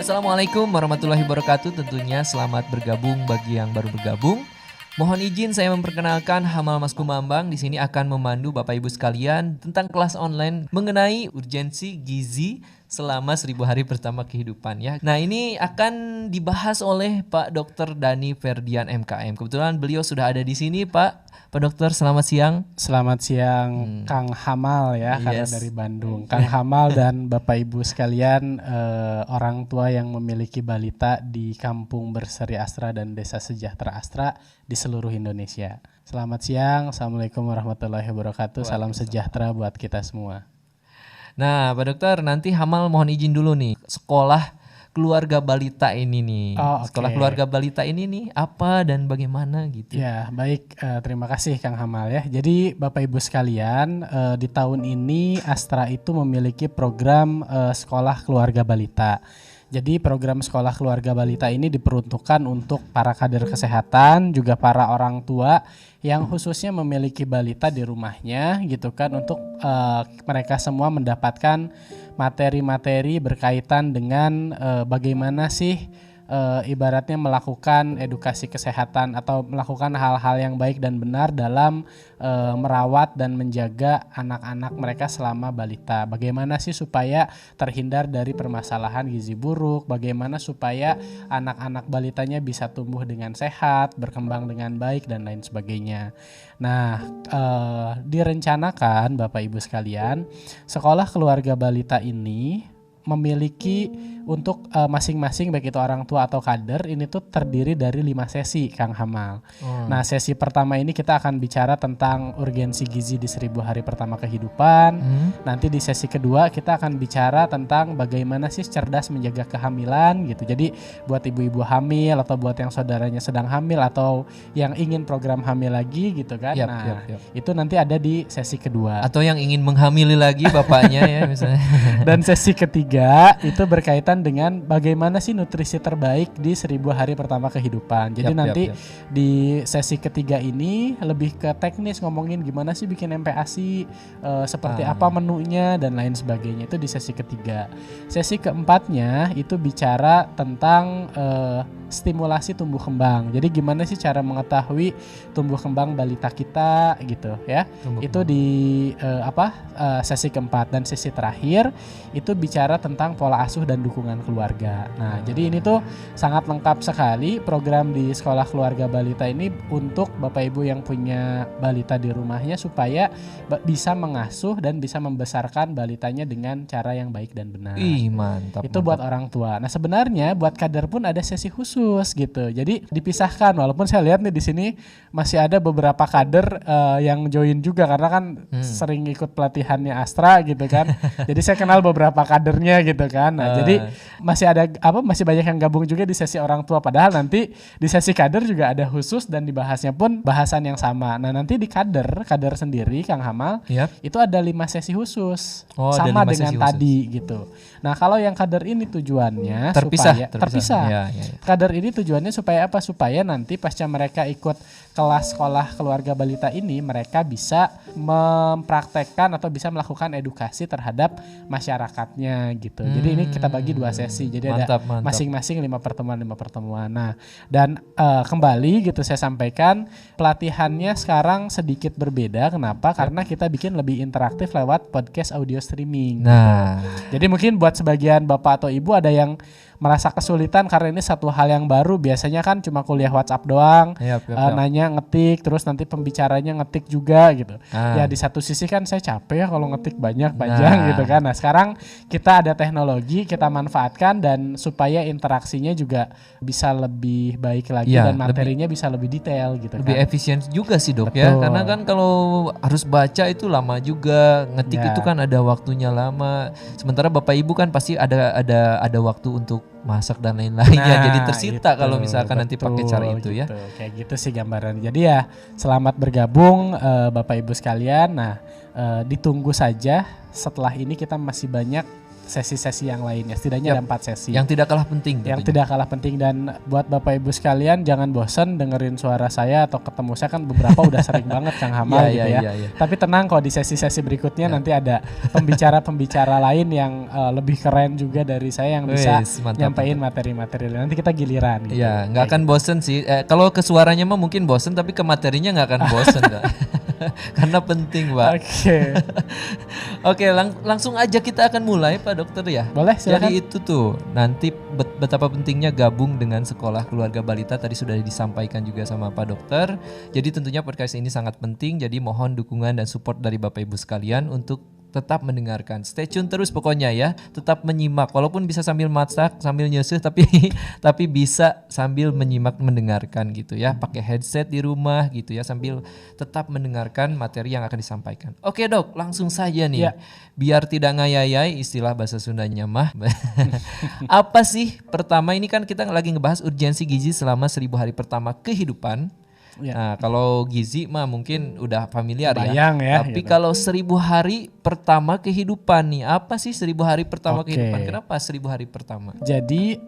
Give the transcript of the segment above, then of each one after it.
Assalamualaikum warahmatullahi wabarakatuh. Tentunya selamat bergabung bagi yang baru bergabung. Mohon izin saya memperkenalkan Hamal Mas Kumambang. Di sini akan memandu Bapak Ibu sekalian tentang kelas online mengenai urgensi gizi selama 1000 hari pertama kehidupan ya. Nah, ini akan dibahas oleh Pak Dr. Dhani Ferdian MKM. Kebetulan beliau sudah ada di sini, Pak. Pak Dokter, selamat siang. Selamat siang Kang Hamal ya, karena dari Bandung. Kang Hamal dan Bapak Ibu sekalian, orang tua yang memiliki balita di Kampung Berseri Astra dan Desa Sejahtera Astra di seluruh Indonesia. Selamat siang, Assalamualaikum warahmatullahi wabarakatuh. Salam sejahtera buat kita semua. Nah, Pak Dokter, nanti Hamal mohon izin dulu nih. Sekolah keluarga balita ini nih. Sekolah keluarga balita ini nih apa dan bagaimana gitu. Ya, baik, terima kasih Kang Hamal ya. Jadi Bapak Ibu sekalian, di tahun ini Astra itu memiliki program sekolah keluarga balita. Jadi program sekolah keluarga balita ini diperuntukkan untuk para kader kesehatan, juga para orang tua yang khususnya memiliki balita di rumahnya gitu kan, untuk mereka semua mendapatkan materi-materi berkaitan dengan bagaimana sih ibaratnya melakukan edukasi kesehatan atau melakukan hal-hal yang baik dan benar dalam merawat dan menjaga anak-anak mereka selama balita. Bagaimana sih supaya terhindar dari permasalahan gizi buruk, bagaimana supaya anak-anak balitanya bisa tumbuh dengan sehat, berkembang dengan baik dan lain sebagainya. Nah, direncanakan Bapak Ibu sekalian, sekolah keluarga balita ini memiliki untuk masing-masing baik itu orang tua atau kader ini tuh terdiri dari 5 sesi Kang Hamal. Nah, sesi pertama ini kita akan bicara tentang urgensi gizi di 1000 hari pertama kehidupan. Nanti di sesi kedua kita akan bicara tentang bagaimana sih cerdas menjaga kehamilan gitu. Jadi buat ibu-ibu hamil atau buat yang saudaranya sedang hamil atau yang ingin program hamil lagi gitu kan. Itu nanti ada di sesi kedua. Atau yang ingin menghamili lagi bapaknya ya misalnya. Dan sesi ketiga itu berkaitan dengan bagaimana sih nutrisi terbaik di 1000 hari pertama kehidupan. Jadi nanti di sesi ketiga ini lebih ke teknis, ngomongin gimana sih bikin MPASI, seperti apa menunya dan lain sebagainya. Itu di sesi ketiga. Sesi keempatnya itu bicara tentang stimulasi tumbuh kembang. Jadi gimana sih cara mengetahui tumbuh kembang balita kita gitu ya. Itu di sesi keempat. Dan sesi terakhir itu bicara tentang pola asuh dan dukungan keluarga. Nah, jadi ini tuh sangat lengkap sekali program di sekolah keluarga balita ini untuk Bapak Ibu yang punya balita di rumahnya supaya bisa mengasuh dan bisa membesarkan balitanya dengan cara yang baik dan benar. Mantap. Itu buat orang tua. Nah, sebenarnya buat kader pun ada sesi khusus gitu. Jadi dipisahkan, walaupun saya lihat nih di sini masih ada beberapa kader yang join juga karena kan sering ikut pelatihannya Astra gitu kan. Jadi saya kenal beberapa kadernya gitu kan. Nah, jadi masih banyak yang gabung juga di sesi orang tua, padahal nanti di sesi kader juga ada khusus dan dibahasnya pun bahasan yang sama. Nah, nanti di kader sendiri Kang Hamal itu ada 5 sesi khusus sama dengan tadi gitu. Nah, kalau yang kader ini tujuannya terpisah. Ya. Kader ini tujuannya supaya apa? Supaya nanti pasca mereka ikut kelas sekolah keluarga balita ini mereka bisa mempraktekkan atau bisa melakukan edukasi terhadap masyarakatnya gitu. Jadi ini kita bagi 2 sesi. Jadi mantap. Masing-masing 5 pertemuan. Nah, dan kembali gitu saya sampaikan pelatihannya sekarang sedikit berbeda. Kenapa? Karena kita bikin lebih interaktif lewat podcast audio streaming. Nah, gitu. Jadi mungkin buat sebagian bapak atau ibu ada yang merasa kesulitan karena ini satu hal yang baru. Biasanya kan cuma kuliah WhatsApp doang, nanya ngetik, terus nanti pembicaranya ngetik juga gitu. Ya di satu sisi kan saya capek ya kalau ngetik banyak panjang gitu kan. Nah, sekarang kita ada teknologi, kita manfaatkan dan supaya interaksinya juga bisa lebih baik lagi dan materinya bisa lebih detail gitu. Lebih efisien juga sih Dok. Ya. Karena kan kalau harus baca itu lama juga, ngetik itu kan ada waktunya lama. Sementara Bapak Ibu kan pasti ada waktu untuk masak dan lain-lainnya, jadi tersita gitu, kalau misalkan nanti pakai cara itu gitu. Ya. Kayak gitu sih gambaran. Jadi ya selamat bergabung Bapak Ibu sekalian. Nah, ditunggu saja setelah ini kita masih banyak sesi-sesi yang lainnya. Setidaknya ada 4 sesi. Yang tidak kalah penting. Yang tentunya. tidak kalah penting, dan buat Bapak Ibu sekalian jangan bosan dengerin suara saya atau ketemu saya, kan beberapa udah sering banget Kang Hamal Iya, gitu iya, ya. iya. Tapi tenang kok, di sesi-sesi berikutnya nanti ada pembicara-pembicara lain yang lebih keren juga dari saya yang bisa Wis, mantap, nyampein materi-materi. Nanti kita giliran gitu. Iya, nggak akan bosen sih. Kalau ke suaranya mah mungkin bosen, tapi ke materinya nggak akan bosen, Kak. Karena penting, Pak. Oke. Oke, langsung aja kita akan mulai, Pak Dokter ya. Boleh, silakan. Jadi itu tuh nanti betapa pentingnya gabung dengan sekolah keluarga balita, tadi sudah disampaikan juga sama Pak Dokter. Jadi tentunya podcast ini sangat penting. Jadi mohon dukungan dan support dari Bapak Ibu sekalian untuk tetap mendengarkan. Stay tune terus pokoknya ya. Tetap menyimak walaupun bisa sambil masak, sambil nyusuh tapi tapi bisa sambil menyimak mendengarkan gitu ya. Pakai headset di rumah gitu ya sambil tetap mendengarkan materi yang akan disampaikan. Oke, Dok, langsung saja nih. Ya. Biar tidak ngayayai istilah bahasa Sundanya mah. Apa sih pertama ini kan kita lagi ngebahas urgensi gizi selama 1000 hari pertama kehidupan. Ya. Nah, kalau gizi mah mungkin udah familiar Bayang ya, Tapi gitu. kalau 1000 hari pertama kehidupan nih, apa sih 1000 hari pertama Oke. kehidupan? Kenapa 1000 hari pertama? Jadi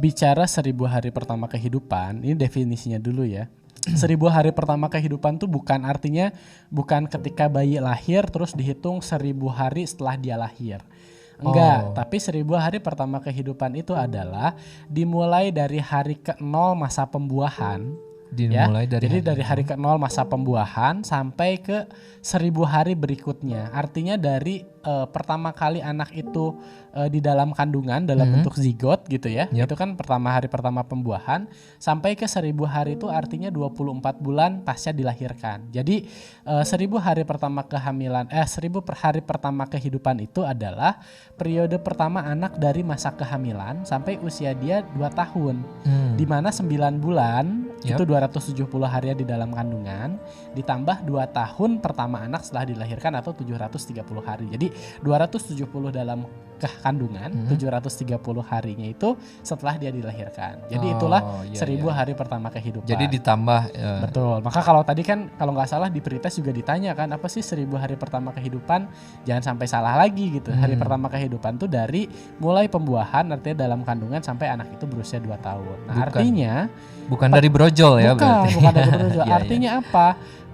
bicara 1000 hari pertama kehidupan, ini definisinya dulu ya. 1000 hari pertama kehidupan tuh bukan artinya bukan ketika bayi lahir terus dihitung 1000 hari setelah dia lahir. Enggak, tapi 1000 hari pertama kehidupan itu adalah dimulai dari hari ke-0 masa pembuahan. Dimulai dari Jadi dari hari ke-0 masa pembuahan sampai ke 1000 hari berikutnya. Artinya dari pertama kali anak itu di dalam kandungan dalam bentuk zigot gitu ya. Itu kan hari pertama pembuahan sampai ke 1000 hari itu artinya 24 bulan pasca dilahirkan. Jadi 1000 hari pertama kehamilan 1000 hari pertama kehidupan itu adalah periode pertama anak dari masa kehamilan sampai usia dia 2 tahun. Di mana 9 bulan itu 270 hari di dalam kandungan ditambah 2 tahun pertama anak setelah dilahirkan atau 730 hari. Jadi 270 dalam kandungan, 730 harinya itu setelah dia dilahirkan. Jadi itulah 1000 hari pertama kehidupan. Jadi ditambah Betul. Maka kalau tadi kan kalau nggak salah di pretest juga ditanya kan apa sih 1000 hari pertama kehidupan? Jangan sampai salah lagi gitu. Hari pertama kehidupan tuh dari mulai pembuahan artinya dalam kandungan sampai anak itu berusia 2 tahun. Nah, artinya bukan dari brojol ya berarti. Bukan dari brojol. Iya, Artinya apa?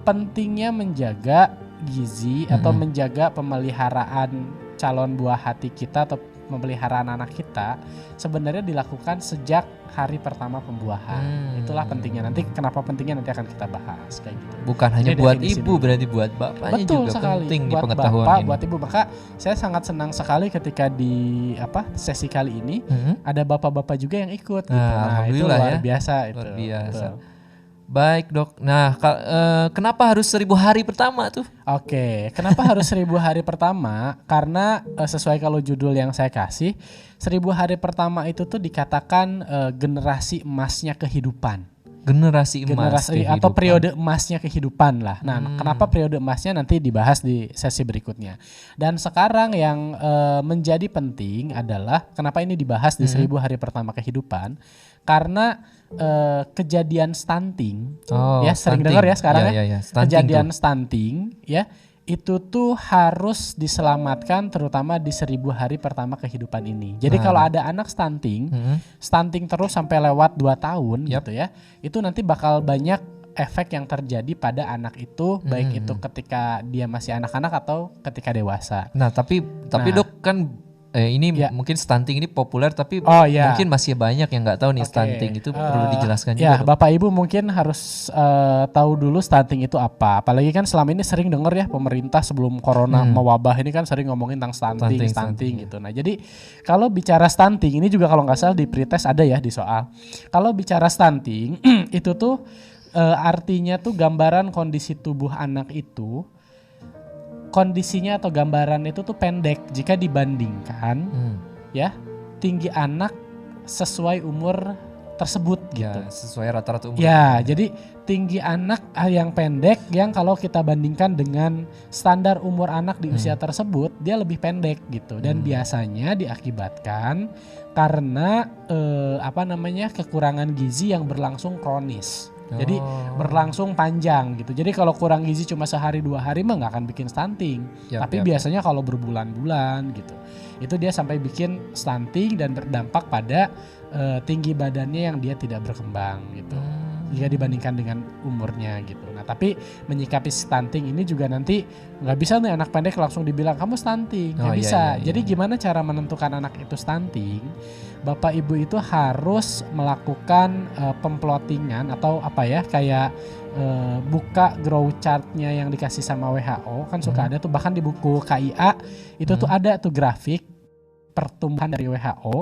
Pentingnya menjaga gizi atau menjaga pemeliharaan calon buah hati kita atau pemeliharaan anak kita sebenarnya dilakukan sejak hari pertama pembuahan. Itulah pentingnya. Nanti kenapa pentingnya nanti akan kita bahas kayak gitu. Bukan hanya Jadi buat definisi ibu, dulu. berarti buat bapaknya Betul juga sekali. penting nih Buat pengetahuan bapak, ini. buat ibu. Maka saya sangat senang sekali ketika di sesi kali ini ada bapak-bapak juga yang ikut gitu. Nah, itu alhamdulillah luar ya. biasa itu. Luar biasa. Betul. Baik, Dok. Nah, kenapa harus 1000 hari pertama tuh? Oke, kenapa harus 1000 hari pertama? Karena sesuai kalau judul yang saya kasih, 1000 hari pertama itu tuh dikatakan generasi emasnya kehidupan. Generasi emas Generasi atau periode emasnya kehidupan lah. Nah, kenapa periode emasnya nanti dibahas di sesi berikutnya. Dan sekarang yang menjadi penting adalah kenapa ini dibahas di 1000 hari pertama kehidupan? Karena kejadian stunting, ya sering stunting. dengar ya sekarang Ya, stunting kejadian tuh. stunting, ya itu tuh harus diselamatkan terutama di 1000 hari pertama kehidupan ini. Jadi kalau ada anak stunting, stunting terus sampai lewat 2 tahun gitu ya, itu nanti bakal banyak efek yang terjadi pada anak itu, baik itu ketika dia masih anak-anak atau ketika dewasa. Nah, tapi Dok kan ini mungkin stunting ini populer tapi mungkin masih banyak yang nggak tahu nih stunting itu perlu dijelaskan juga. Ya, Dok. Bapak Ibu mungkin harus tahu dulu stunting itu apa. Apalagi kan selama ini sering dengar ya pemerintah sebelum corona mewabah ini kan sering ngomongin tentang stunting gitu. Nah, jadi kalau bicara stunting ini juga kalau nggak salah di pretest ada ya di soal. Kalau bicara stunting itu tuh artinya tuh gambaran kondisi tubuh anak itu, kondisinya atau gambaran itu tuh pendek jika dibandingkan ya tinggi anak sesuai umur tersebut gitu. Ya, sesuai rata-rata umur. Ya, jadi tinggi anak yang pendek yang kalau kita bandingkan dengan standar umur anak di usia tersebut dia lebih pendek gitu, dan biasanya diakibatkan karena kekurangan gizi yang berlangsung kronis. Jadi berlangsung panjang gitu. Jadi kalau kurang gizi cuma sehari 2 hari mah nggak akan bikin stunting. Tapi biasanya kalau berbulan-bulan gitu, itu dia sampai bikin stunting dan berdampak pada tinggi badannya yang dia tidak berkembang gitu. Jika dibandingkan dengan umurnya gitu. Nah tapi menyikapi stunting ini juga nanti nggak bisa nih anak pendek langsung dibilang kamu stunting, nggak bisa. Jadi gimana cara menentukan anak itu stunting? Bapak ibu itu harus melakukan pemplotingan atau apa ya kayak buka grow chartnya yang dikasih sama WHO kan suka ada tuh, bahkan di buku KIA itu tuh ada tuh grafik pertumbuhan dari WHO.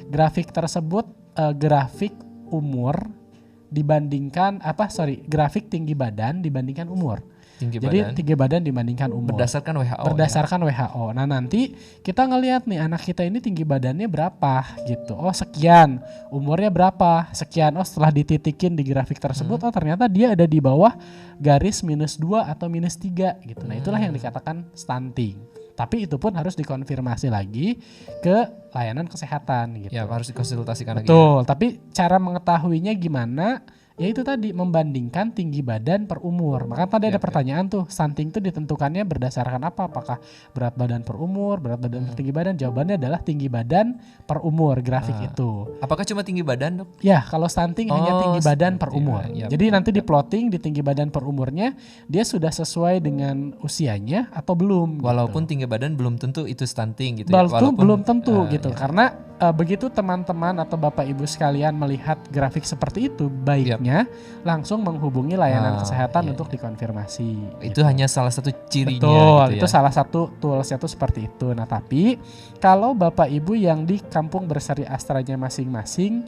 Grafik tersebut grafik umur dibandingkan grafik tinggi badan dibandingkan umur. Tinggi badan dibandingkan umur. Berdasarkan WHO. Nah, nanti kita ngelihat nih anak kita ini tinggi badannya berapa gitu. Oh, sekian. Umurnya berapa? Sekian. Oh, setelah dititikin di grafik tersebut, oh ternyata dia ada di bawah garis -2 atau -3 gitu. Nah, itulah yang dikatakan stunting. Tapi itu pun harus dikonfirmasi lagi ke layanan kesehatan gitu. Ya, harus dikonsultasikan lagi. Betul, tapi cara mengetahuinya gimana? Ya itu tadi, membandingkan tinggi badan per umur. Maka tadi ada pertanyaan tuh, stunting itu ditentukannya berdasarkan apa? Apakah berat badan per umur, berat badan per tinggi badan? Jawabannya adalah tinggi badan per umur, grafik itu. Apakah cuma tinggi badan, Dok? Ya, kalau stunting hanya tinggi badan per umur. Jadi nanti di plotting di tinggi badan per umurnya, dia sudah sesuai dengan usianya atau belum. Walaupun tinggi badan belum tentu itu stunting gitu ya. Walaupun belum tentu gitu, karena begitu teman-teman atau bapak ibu sekalian melihat grafik seperti itu, baiknya langsung menghubungi layanan kesehatan untuk dikonfirmasi. Itu hanya salah satu cirinya. Betul, gitu itu salah satu toolsnya tuh seperti itu. Nah tapi kalau bapak ibu yang di kampung berseri astranya masing-masing,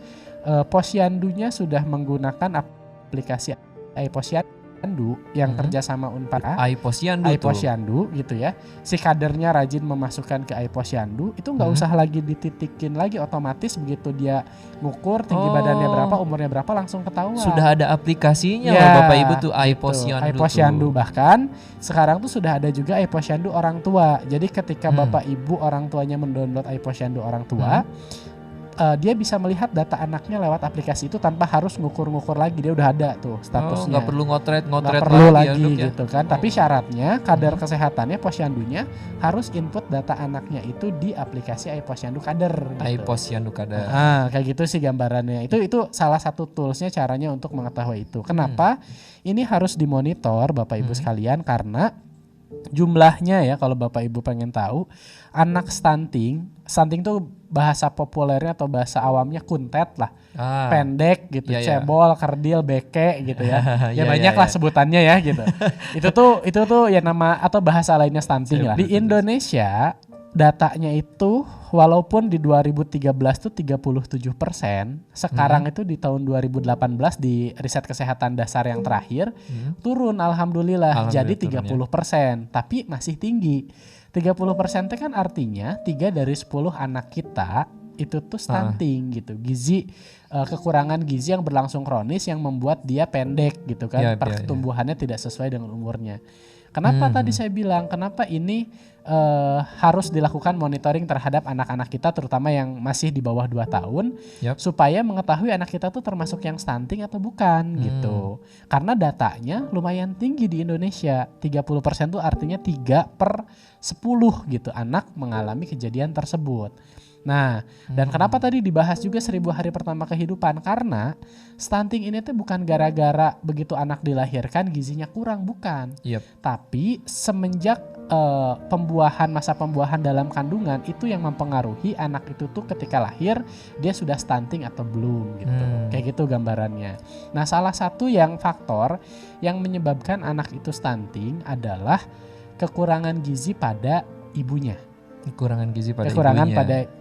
Posyandunya sudah menggunakan aplikasi iPosyandu yang kerjasama Unpad iPosyandu gitu ya. Si kadernya rajin memasukkan ke iPosyandu, itu nggak usah lagi dititikin lagi, otomatis begitu dia ngukur tinggi badannya berapa, umurnya berapa, langsung ketahuan. Sudah ada aplikasinya ya, Bapak Ibu tuh iPosyandu. Bahkan sekarang tuh sudah ada juga iPosyandu orang tua. Jadi ketika Bapak Ibu orang tuanya mendownload iPosyandu orang tua, dia bisa melihat data anaknya lewat aplikasi itu tanpa harus ngukur-ngukur lagi, dia udah ada tuh statusnya. Nggak perlu ngotret lagi gitu kan. Tapi syaratnya kader kesehatannya Posyandunya harus input data anaknya itu di aplikasi iPosyandu Kader. Gitu. iPosyandu Kader. Kayak gitu sih gambarannya. Itu salah satu toolsnya caranya untuk mengetahui itu. Kenapa? Ini harus dimonitor Bapak Ibu sekalian karena jumlahnya ya, kalau Bapak Ibu pengen tahu, anak stunting tuh bahasa populernya atau bahasa awamnya kuntet lah, pendek gitu, cebol, kerdil, beke gitu ya. Banyak lah sebutannya ya gitu. Itu tuh ya nama atau bahasa lainnya stunting lah. Di Indonesia datanya itu walaupun di 2013 tuh 37%, sekarang itu di tahun 2018 di riset kesehatan dasar yang terakhir turun alhamdulillah jadi 30%, tapi masih tinggi. 30% itu kan artinya 3 dari 10 anak kita itu tuh stunting gitu. Gizi kekurangan gizi yang berlangsung kronis yang membuat dia pendek gitu kan. Pertumbuhannya tidak sesuai dengan umurnya. Kenapa tadi saya bilang kenapa ini harus dilakukan monitoring terhadap anak-anak kita terutama yang masih di bawah 2 tahun supaya mengetahui anak kita tuh termasuk yang stunting atau bukan gitu. Karena datanya lumayan tinggi di Indonesia. 30% tuh artinya 3/10 gitu anak mengalami kejadian tersebut. Nah, dan kenapa tadi dibahas juga 1000 hari pertama kehidupan? Karena stunting ini tuh bukan gara-gara begitu anak dilahirkan gizinya kurang, bukan. Tapi semenjak masa pembuahan dalam kandungan itu yang mempengaruhi anak itu tuh ketika lahir dia sudah stunting atau belum gitu. Kayak gitu gambarannya. Nah, salah satu yang faktor yang menyebabkan anak itu stunting adalah kekurangan gizi pada ibunya. Kekurangan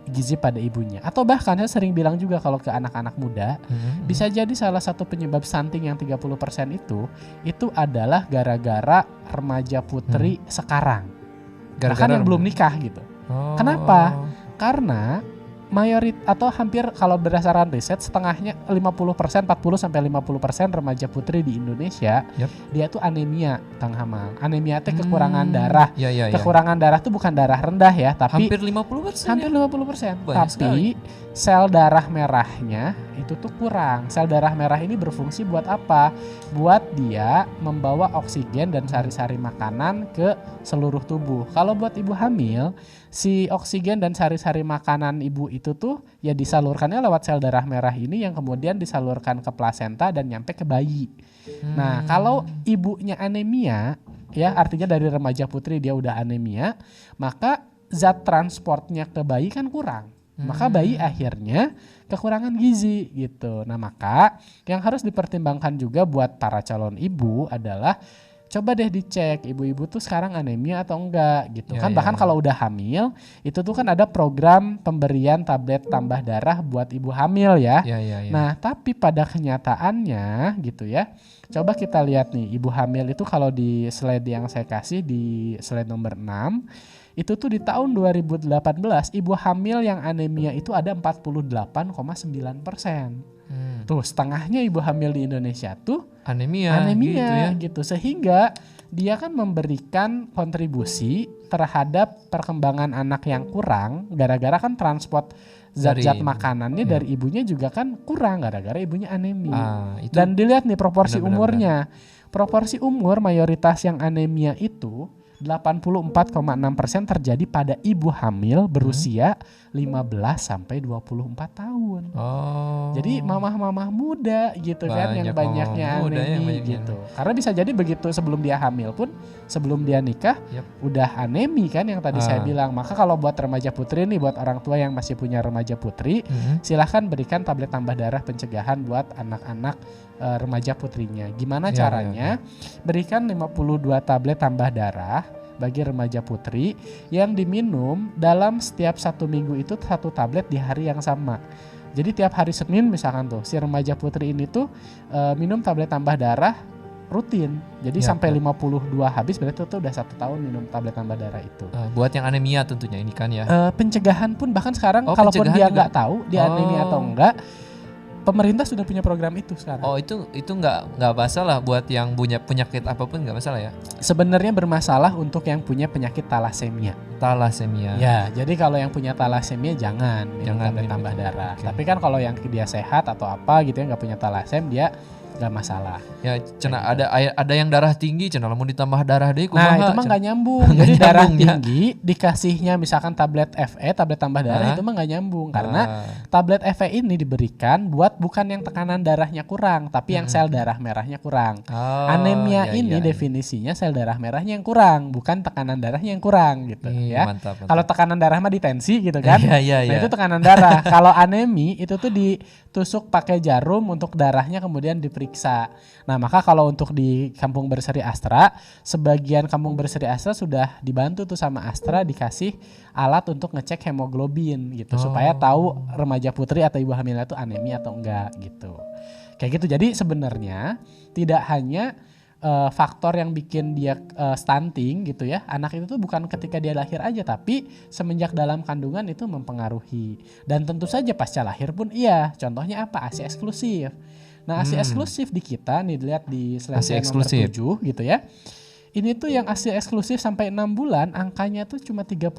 gizi pada ibunya. Atau bahkan saya sering bilang juga kalau ke anak-anak muda, bisa jadi salah satu penyebab stunting yang 30% itu adalah gara-gara remaja putri sekarang. Bahkan yang belum nikah gitu. Kenapa? Karena atau hampir kalau berdasarkan riset setengahnya 50%, 40-50% remaja putri di Indonesia dia tuh anemia, Kang Hamal. Anemia itu kekurangan darah. Kekurangan darah tuh bukan darah rendah ya, tapi hampir 50%. Hampir 50%. Banyak tapi sekali. Sel darah merahnya itu tuh kurang. Sel darah merah ini berfungsi buat apa? Buat dia membawa oksigen dan sari-sari makanan ke seluruh tubuh. Kalau buat ibu hamil, si oksigen dan sari-sari makanan ibu itu tuh ya disalurkannya lewat sel darah merah ini yang kemudian disalurkan ke plasenta dan nyampe ke bayi. Nah, kalau ibunya anemia, ya artinya dari remaja putri dia udah anemia, maka zat transportnya ke bayi kan kurang. Maka bayi akhirnya kekurangan gizi gitu. Nah, maka yang harus dipertimbangkan juga buat para calon ibu adalah coba deh dicek ibu-ibu tuh sekarang anemia atau enggak gitu. Bahkan kalau udah hamil itu tuh kan ada program pemberian tablet tambah darah buat ibu hamil ya. Nah, tapi pada kenyataannya gitu ya. Coba kita lihat nih, ibu hamil itu kalau di slide yang saya kasih di slide nomor 6, itu tuh di tahun 2018 ibu hamil yang anemia itu ada 48,9%. Tuh setengahnya ibu hamil di Indonesia tuh anemia gitu. Sehingga dia kan memberikan kontribusi terhadap perkembangan anak yang kurang gara-gara kan transport zat-zat makanannya dari ibunya juga kan kurang gara-gara ibunya anemia. Dan dilihat nih proporsi umurnya. Proporsi umur mayoritas yang anemia itu 84,6% terjadi pada ibu hamil berusia 15 sampai 24 tahun. Jadi mamah-mamah muda gitu kan yang banyaknya anemi gitu. Karena bisa jadi begitu sebelum dia hamil pun, sebelum dia nikah udah anemi kan yang tadi saya bilang. Maka kalau buat remaja putri nih, buat orang tua yang masih punya remaja putri, silahkan berikan tablet tambah darah pencegahan buat anak-anak remaja putrinya. Gimana caranya? Berikan 52 tablet tambah darah bagi remaja putri yang diminum dalam setiap 1 minggu itu 1 tablet di hari yang sama. Jadi tiap hari Senin misalkan tuh si remaja putri ini tuh minum tablet tambah darah rutin. Jadi sampai 52 habis berarti itu udah 1 tahun minum tablet tambah darah itu. Buat yang anemia tentunya ini kan ya. Pencegahan pun bahkan sekarang kalaupun dia nggak tahu dia anemia atau enggak, pemerintah sudah punya program itu sekarang. Itu nggak masalah buat yang punya penyakit apapun, nggak masalah ya? Sebenarnya bermasalah untuk yang punya penyakit thalassemia. Ya, jadi kalau yang punya thalassemia jangan tablet tambah darah. Tapi kan kalau yang dia sehat atau apa gitu ya nggak punya thalassem dia nggak masalah. Ya, cina gitu. ada yang darah tinggi, cina mau ditambah darah deh. Nah itu mah nggak nyambung. Jadi darah tinggi dikasihnya misalkan tablet FE, tablet tambah darah itu mah nggak nyambung karena tablet FE ini diberikan buat bukan yang tekanan darahnya kurang, tapi yang sel darah merahnya kurang. Anemia ini definisinya sel darah merahnya yang kurang, bukan tekanan darahnya yang kurang gitu ya. Mantap. Kalau tekanan darah mah ditensi gitu kan. Nah itu tekanan darah. Kalau anemi itu tuh ditusuk pakai jarum untuk darahnya kemudian diperiksa. Nah maka kalau untuk di Kampung Berseri Astra, sebagian Kampung Berseri Astra sudah dibantu tuh sama Astra dikasih alat untuk ngecek hemoglobin gitu supaya tahu remaja putri atau ibu hamil itu anemia atau enggak gitu. Kayak gitu. Jadi sebenarnya tidak hanya faktor yang bikin dia stunting gitu ya. Anak itu tuh bukan ketika dia lahir aja, tapi semenjak dalam kandungan itu mempengaruhi. Dan tentu saja pasca lahir pun iya. Contohnya apa? ASI eksklusif. Nah ASI eksklusif di kita nih dilihat di slide nomor 7 gitu ya. Ini tuh yang ASI eksklusif sampai 6 bulan angkanya tuh cuma 30%.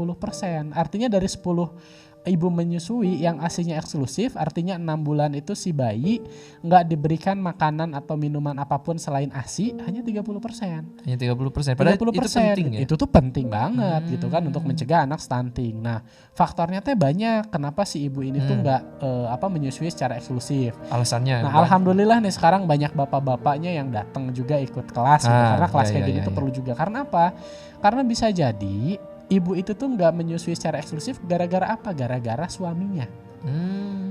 Artinya dari 10 ibu menyusui yang ASI-nya eksklusif, artinya 6 bulan itu si bayi nggak diberikan makanan atau minuman apapun selain ASI, hanya 30%. Hanya 30%. Padahal 30%. Itu penting ya? Itu tuh penting banget gitu kan untuk mencegah anak stunting. Nah faktornya teh banyak kenapa si ibu ini tuh nggak menyusui secara eksklusif. Alasannya. Nah alhamdulillah nih sekarang banyak bapak-bapaknya yang datang juga ikut kelas gitu, karena kelas kayak gini tuh perlu juga. Karena apa? Karena bisa jadi ibu itu tuh nggak menyusui secara eksklusif gara-gara apa? Gara-gara suaminya.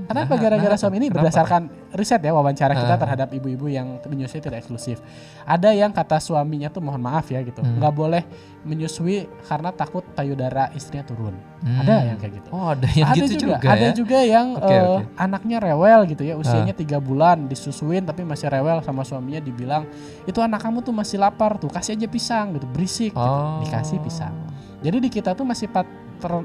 Kenapa gara-gara suami ini? Berdasarkan riset ya, wawancara kita terhadap ibu-ibu yang menyusui tidak eksklusif. Ada yang kata suaminya tuh mohon maaf ya gitu, nggak boleh menyusui karena takut payudara istrinya turun. Ada yang kayak gitu. Ada yang gitu juga. Ada juga yang anaknya rewel gitu ya, usianya 3 bulan disusuin tapi masih rewel sama suaminya, dibilang itu anak kamu tuh masih lapar tuh, kasih aja pisang gitu, berisik gitu. Dikasih pisang. Jadi di kita tuh masih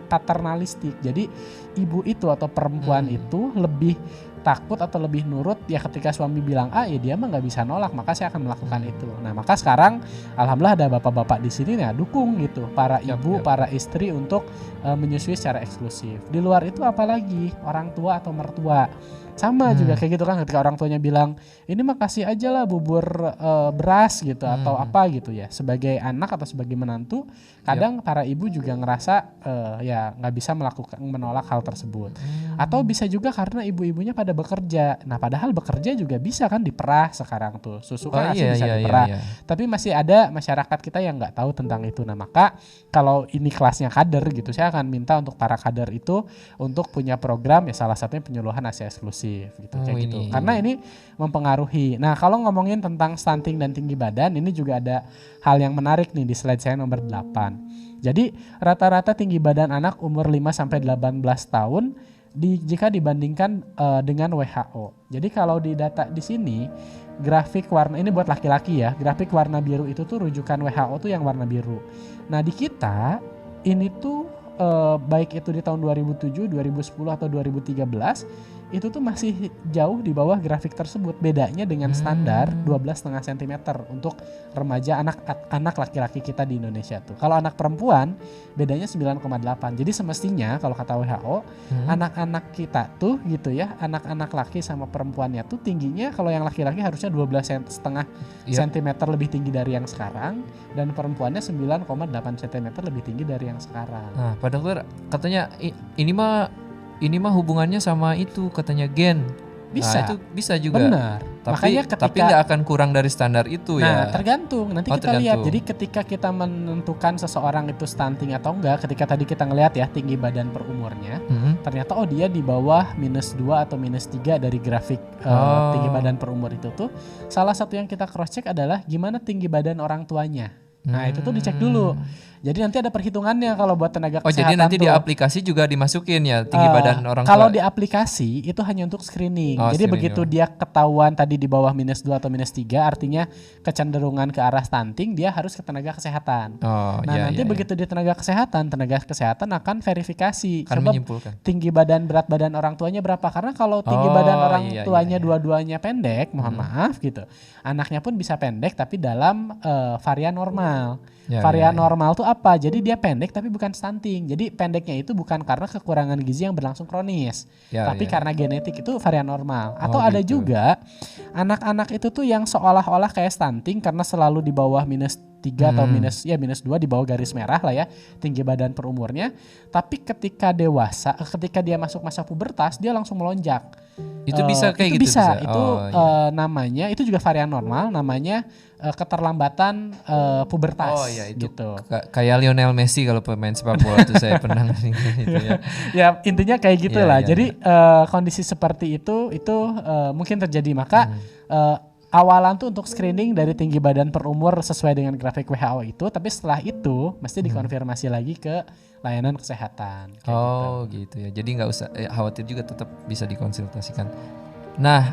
paternalistik. Jadi ibu itu atau perempuan itu lebih takut atau lebih nurut ya ketika suami bilang A ya dia mah nggak bisa nolak, maka saya akan melakukan itu. Nah maka sekarang alhamdulillah ada bapak-bapak di sini ya dukung gitu para ibu, para istri untuk menyusui secara eksklusif. Di luar itu apalagi orang tua atau mertua sama juga kayak gitu kan, ketika orang tuanya bilang ini mah kasih aja lah bubur beras gitu atau apa gitu ya, sebagai anak atau sebagai menantu kadang para ibu juga ngerasa ya nggak bisa menolak hal tersebut. Atau bisa juga karena ibu-ibunya pada bekerja. Nah padahal bekerja juga bisa kan diperah sekarang tuh, susu kan masih bisa diperah. Tapi masih ada masyarakat kita yang nggak tahu tentang itu. Nah maka kalau ini kelasnya kader gitu, saya akan minta untuk para kader itu untuk punya program ya, salah satunya penyuluhan ASI eksklusif gitu, kayak gitu. Karena ini mempengaruhi. Nah kalau ngomongin tentang stunting dan tinggi badan, ini juga ada hal yang menarik nih di slide saya nomor 8. Jadi rata-rata tinggi badan anak umur 5-18 tahun jika dibandingkan dengan WHO. Jadi kalau di data di sini grafik warna ini buat laki-laki ya, grafik warna biru itu tuh rujukan WHO tuh yang warna biru. Nah di kita ini tuh baik itu di tahun 2007, 2010 atau 2013 itu tuh masih jauh di bawah grafik tersebut. Bedanya dengan standar 12,5 cm untuk remaja anak laki-laki kita di Indonesia tuh. Kalau anak perempuan bedanya 9,8. Jadi semestinya kalau kata WHO anak-anak kita tuh gitu ya, anak-anak laki sama perempuannya tuh tingginya kalau yang laki-laki harusnya 12,5 cm lebih tinggi dari yang sekarang, dan perempuannya 9,8 cm lebih tinggi dari yang sekarang. Nah, Pak Dokter katanya ini mah hubungannya sama itu katanya gen. Bisa. Nah, itu bisa juga. Benar. Makanya tapi nggak akan kurang dari standar itu ya. Nah, tergantung. Nanti kita lihat. Jadi ketika kita menentukan seseorang itu stunting atau enggak, ketika tadi kita ngelihat ya tinggi badan per umurnya, ternyata dia di bawah -2 atau -3 dari grafik tinggi badan per umur itu tuh. Salah satu yang kita cross check adalah gimana tinggi badan orang tuanya. Nah itu tuh dicek dulu. Jadi nanti ada perhitungannya kalau buat tenaga kesehatan. Oh jadi nanti di aplikasi juga dimasukin ya tinggi badan orang tua. Kalau di aplikasi itu hanya untuk screening. Jadi begitu dia ketahuan tadi di bawah -2 atau -3, artinya kecenderungan ke arah stunting, dia harus ke tenaga kesehatan. Nanti begitu di tenaga kesehatan akan verifikasi. Coba tinggi badan berat badan orang tuanya berapa. Karena kalau tinggi badan orang tuanya dua-duanya pendek, mohon maaf gitu. Anaknya pun bisa pendek tapi dalam varian normal. Varian normal tuh apa? Jadi dia pendek tapi bukan stunting. Jadi pendeknya itu bukan karena kekurangan gizi yang berlangsung kronis, tapi karena genetik, itu varian normal. Atau ada juga anak-anak itu tuh yang seolah-olah kayak stunting karena selalu di bawah -3 atau -2 di bawah garis merah lah ya tinggi badan per umurnya. Tapi ketika dewasa, ketika dia masuk masa pubertas, dia langsung melonjak. Itu bisa kayak gitu? Bisa. Itu namanya, itu juga varian normal, namanya keterlambatan pubertas. Itu gitu. Kayak Lionel Messi kalau pemain sepak bola tuh saya pernah gitu ya. Ya intinya kayak gitulah. Jadi kondisi seperti itu mungkin terjadi. Maka awalan tuh untuk screening dari tinggi badan per umur sesuai dengan grafik WHO itu, tapi setelah itu mesti dikonfirmasi lagi ke layanan kesehatan. Gitu ya. Jadi nggak usah khawatir juga, tetap bisa dikonsultasikan. Nah,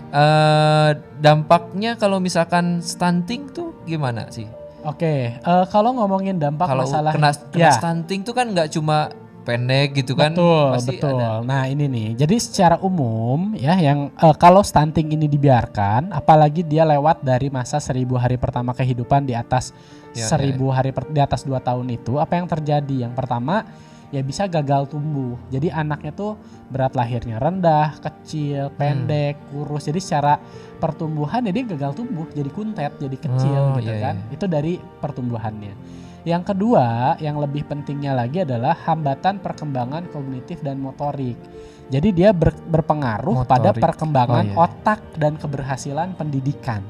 dampaknya kalau misalkan stunting tuh gimana sih? Oke, kalau ngomongin dampak kalau masalah kena stunting tuh kan nggak cuma pendek gitu kan? Betul. Ada. Nah ini nih, jadi secara umum ya, yang kalau stunting ini dibiarkan, apalagi dia lewat dari masa 1000 hari pertama kehidupan di atas 1000 hari di atas 2 tahun itu, apa yang terjadi? Yang pertama ya bisa gagal tumbuh. Jadi anaknya tuh berat lahirnya rendah, kecil, pendek, kurus. Jadi secara pertumbuhan ya dia gagal tumbuh, jadi kuntet, jadi kecil gitu kan. Itu dari pertumbuhannya. Yang kedua, yang lebih pentingnya lagi adalah hambatan perkembangan kognitif dan motorik. Jadi dia berpengaruh pada perkembangan otak dan keberhasilan pendidikan.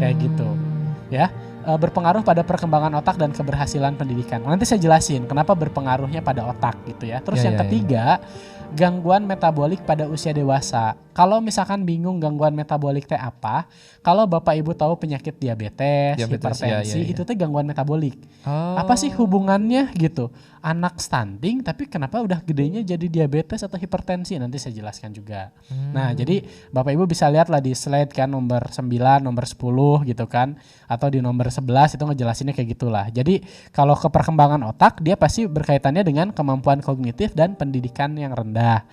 Kayak gitu. Ya. Berpengaruh pada perkembangan otak dan keberhasilan pendidikan. Nanti saya jelasin kenapa berpengaruhnya pada otak gitu ya. Terus yang ketiga, gangguan metabolik pada usia dewasa. Kalau misalkan bingung gangguan metabolik teh apa, kalau Bapak Ibu tahu penyakit diabetes, hipertensi, itu teh gangguan metabolik. Apa sih hubungannya gitu? Anak stunting tapi kenapa udah gedenya jadi diabetes atau hipertensi? Nanti saya jelaskan juga. Nah, jadi Bapak Ibu bisa lihat lah di slide kan nomor 9, nomor 10 gitu kan, atau di nomor 11 itu ngejelasinnya kayak gitulah. Jadi kalau ke perkembangan otak dia pasti berkaitannya dengan kemampuan kognitif dan pendidikan yang rendah.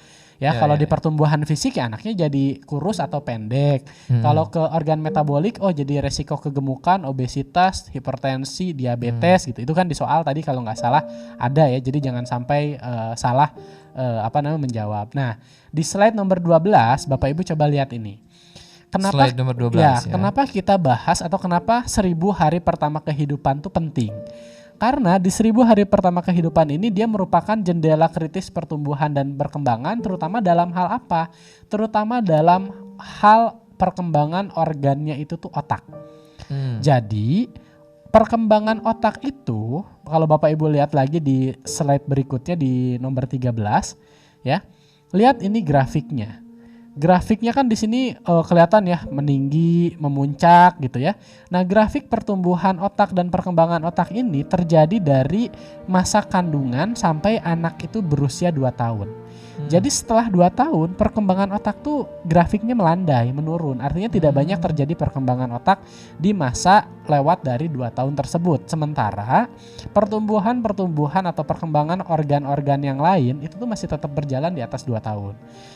Kalau di pertumbuhan fisik ya anaknya jadi kurus atau pendek. Kalau ke organ metabolik jadi resiko kegemukan, obesitas, hipertensi, diabetes gitu. Itu kan di soal tadi kalau nggak salah ada ya. Jadi jangan sampai salah menjawab. Nah, di slide nomor 12 Bapak Ibu coba lihat ini. Kenapa slide nomor 12 kenapa kita bahas atau kenapa 1000 hari pertama kehidupan itu penting? Karena di 1000 hari pertama kehidupan ini dia merupakan jendela kritis pertumbuhan dan perkembangan, terutama dalam hal apa? Terutama dalam hal perkembangan organnya itu tuh otak. Jadi perkembangan otak itu kalau Bapak Ibu lihat lagi di slide berikutnya di nomor 13 ya. Lihat ini grafiknya. Grafiknya kan di sini kelihatan ya meninggi, memuncak gitu ya. Nah, grafik pertumbuhan otak dan perkembangan otak ini terjadi dari masa kandungan sampai anak itu berusia 2 tahun. Jadi setelah 2 tahun perkembangan otak tuh grafiknya melandai, menurun. Artinya tidak banyak terjadi perkembangan otak di masa lewat dari 2 tahun tersebut. Sementara pertumbuhan atau perkembangan organ-organ yang lain itu tuh masih tetap berjalan di atas 2 tahun.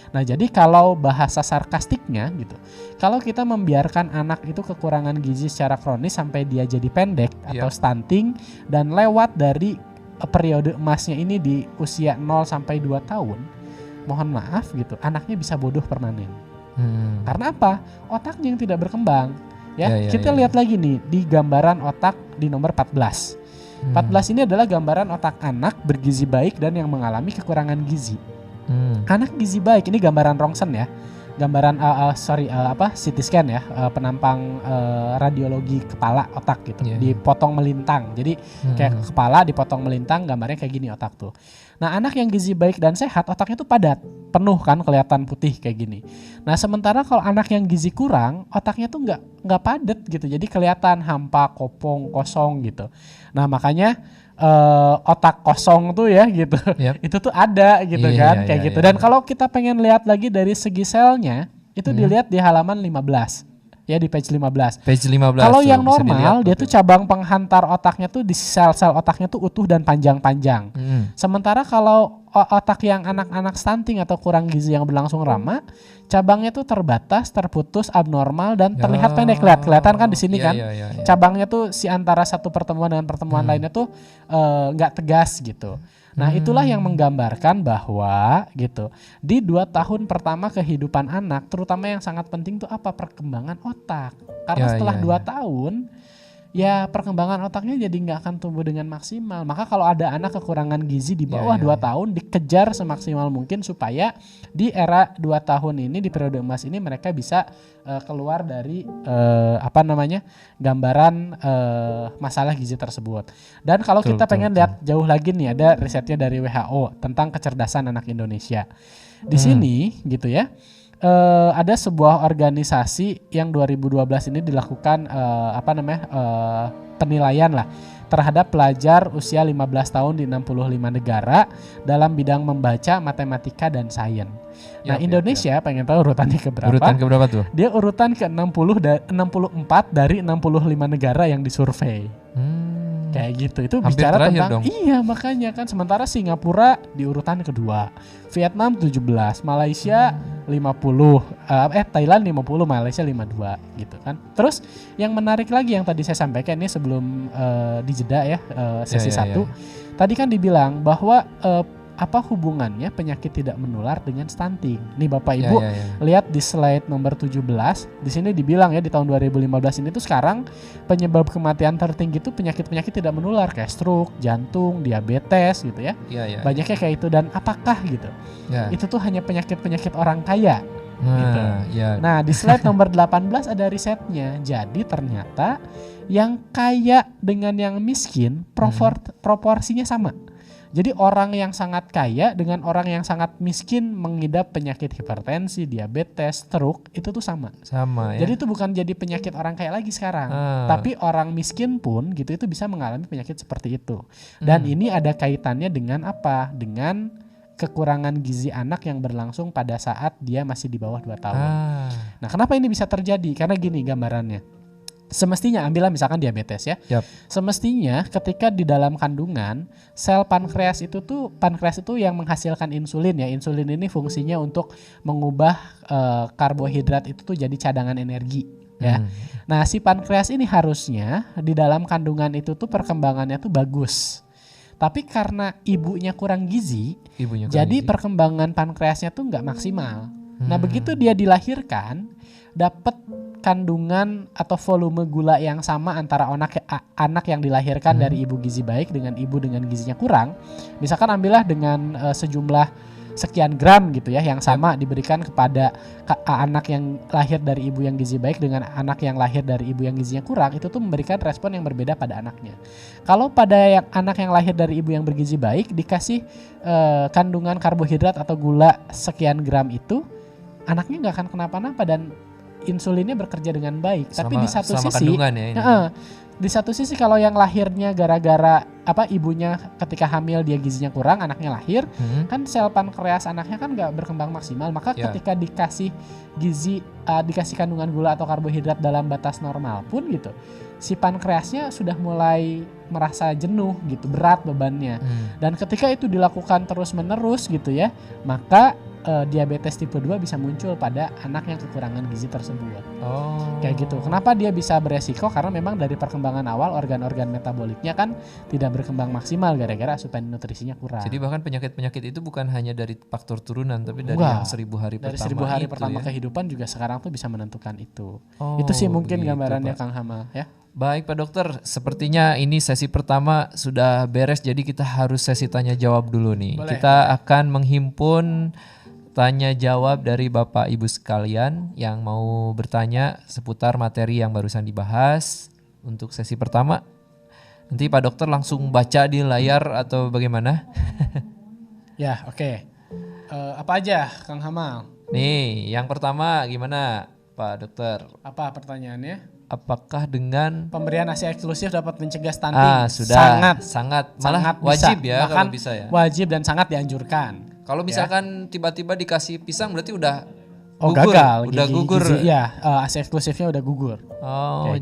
Nah, jadi kalau bahasa sarkastiknya gitu, kalau kita membiarkan anak itu kekurangan gizi secara kronis sampai dia jadi pendek atau stunting dan lewat dari periode emasnya ini di usia 0 sampai 2 tahun, mohon maaf gitu, anaknya bisa bodoh permanen. Karena apa? Otaknya yang tidak berkembang. Kita lihat lagi nih di gambaran otak di nomor 14. 14 ini adalah gambaran otak anak bergizi baik dan yang mengalami kekurangan gizi. Anak gizi baik ini gambaran rongsen ya. Gambaran CT scan ya, penampang radiologi kepala otak gitu, dipotong melintang. Jadi kayak kepala dipotong melintang, gambarnya kayak gini otak tuh. Nah, anak yang gizi baik dan sehat otaknya tuh padat, penuh kan, kelihatan putih kayak gini. Nah, sementara kalau anak yang gizi kurang, otaknya tuh nggak padat gitu, jadi kelihatan hampa, kopong, kosong gitu. Nah, makanya otak kosong tuh ya gitu, itu tuh ada gitu kayak gitu. Dan kalau kita pengen lihat lagi dari segi selnya, itu dilihat di halaman 15. Ya, di page 15. Kalau yang normal dia tuh cabang penghantar otaknya tuh di sel-sel otaknya tuh utuh dan panjang-panjang. Sementara kalau otak yang anak-anak stunting atau kurang gizi yang berlangsung lama, cabangnya tuh terbatas, terputus, abnormal dan terlihat pendek. Kelihatan kan di sini kan? Cabangnya tuh si antara satu pertemuan dengan pertemuan lainnya tuh nggak tegas gitu. Nah, itulah yang menggambarkan bahwa gitu di 2 tahun pertama kehidupan anak, terutama yang sangat penting tuh apa? Perkembangan otak. Karena setelah 2 tahun ya perkembangan otaknya jadi nggak akan tumbuh dengan maksimal. Maka kalau ada anak kekurangan gizi di bawah 2 tahun, dikejar semaksimal mungkin supaya di era 2 tahun ini, di periode emas ini mereka bisa keluar dari gambaran masalah gizi tersebut. Dan kalau kita pengen lihat jauh lagi nih, ada risetnya dari WHO tentang kecerdasan anak Indonesia. Di sini gitu ya. Ada sebuah organisasi yang 2012 ini dilakukan penilaian lah terhadap pelajar usia 15 tahun di 65 negara dalam bidang membaca, matematika dan sains. Nah, Indonesia pengen tahu urutannya ke berapa? Urutan ke berapa tuh? Dia urutan ke 64 dari 65 negara yang disurvei. Kayak gitu. Itu hampir bicara dong. tentang iya, makanya kan sementara Singapura di urutan kedua, Vietnam 17, Malaysia 50, Thailand 50, Malaysia 52 gitu kan. Terus yang menarik lagi yang tadi saya sampaikan ini sebelum dijeda ya sesi 1. Tadi kan dibilang bahwa apa hubungannya penyakit tidak menular dengan stunting? Nih Bapak Ibu lihat di slide nomor 17. Di sini dibilang ya di tahun 2015 ini tuh sekarang penyebab kematian tertinggi itu penyakit-penyakit tidak menular kayak stroke, jantung, diabetes gitu ya. Banyaknya kayak itu. Dan apakah gitu? Itu tuh hanya penyakit-penyakit orang kaya. Gitu. Nah, di slide nomor 18 ada risetnya. Jadi ternyata yang kaya dengan yang miskin proporsinya sama. Jadi orang yang sangat kaya dengan orang yang sangat miskin mengidap penyakit hipertensi, diabetes, stroke itu tuh sama. Sama ya. Jadi itu bukan jadi penyakit orang kaya lagi sekarang, tapi orang miskin pun gitu itu bisa mengalami penyakit seperti itu. Dan ini ada kaitannya dengan apa? Dengan kekurangan gizi anak yang berlangsung pada saat dia masih di bawah 2 tahun. Nah, kenapa ini bisa terjadi? Karena gini gambarannya. Semestinya ambillah misalkan diabetes ya. Semestinya ketika di dalam kandungan sel pankreas itu yang menghasilkan insulin ya. Insulin ini fungsinya untuk mengubah karbohidrat itu tuh jadi cadangan energi ya. Nah, si pankreas ini harusnya di dalam kandungan itu tuh perkembangannya tuh bagus. Tapi karena ibunya kurang gizi, jadi perkembangan pankreasnya tuh nggak maksimal. Nah, begitu dia dilahirkan dapat kandungan atau volume gula yang sama antara anak yang dilahirkan dari ibu gizi baik dengan ibu dengan gizinya kurang. Misalkan ambillah dengan sejumlah sekian gram gitu ya yang sama diberikan kepada anak yang lahir dari ibu yang gizi baik dengan anak yang lahir dari ibu yang gizinya kurang, itu tuh memberikan respon yang berbeda pada anaknya. Kalau pada anak yang lahir dari ibu yang bergizi baik dikasih kandungan karbohidrat atau gula sekian gram itu, anaknya nggak akan kenapa-napa dan insulinnya bekerja dengan baik. Tapi di satu sisi, di satu sisi kalau yang lahirnya gara-gara ibunya ketika hamil dia gizinya kurang, anaknya lahir, kan sel pankreas anaknya kan nggak berkembang maksimal. Maka ketika dikasih gizi, dikasih kandungan gula atau karbohidrat dalam batas normal pun gitu, si pankreasnya sudah mulai merasa jenuh gitu, berat bebannya. Dan ketika itu dilakukan terus-menerus gitu ya, maka diabetes tipe 2 bisa muncul pada anak yang kekurangan gizi tersebut. Kayak gitu. Kenapa dia bisa beresiko? Karena memang dari perkembangan awal organ-organ metaboliknya kan tidak berkembang maksimal gara-gara asupan nutrisinya kurang. Jadi bahkan penyakit-penyakit itu bukan hanya dari faktor turunan, tapi dari yang 1000 hari dari pertama. 1000 hari itu pertama ya? kehidupan juga sekarang tuh bisa menentukan itu. Itu sih mungkin begitu, gambarannya Pak. Kang Hamal ya. Baik Pak Dokter, sepertinya ini sesi pertama sudah beres, jadi kita harus sesi tanya jawab dulu nih. Kita akan menghimpun tanya jawab dari Bapak Ibu sekalian yang mau bertanya seputar materi yang barusan dibahas untuk sesi pertama. Nanti Pak Dokter langsung baca di layar atau bagaimana? Ya, oke. Apa aja Kang Hamal? Nih, yang pertama gimana Pak Dokter? Apa pertanyaannya? Apakah dengan Pemberian ASI eksklusif dapat mencegah stunting? Sudah sangat malah sangat wajib bisa. ya Bahkan kalau bisa ya. Wajib dan sangat dianjurkan. Kalau misalkan tiba-tiba dikasih pisang berarti udah gagal. udah gugur. Iya, ASI eksklusifnya udah gugur.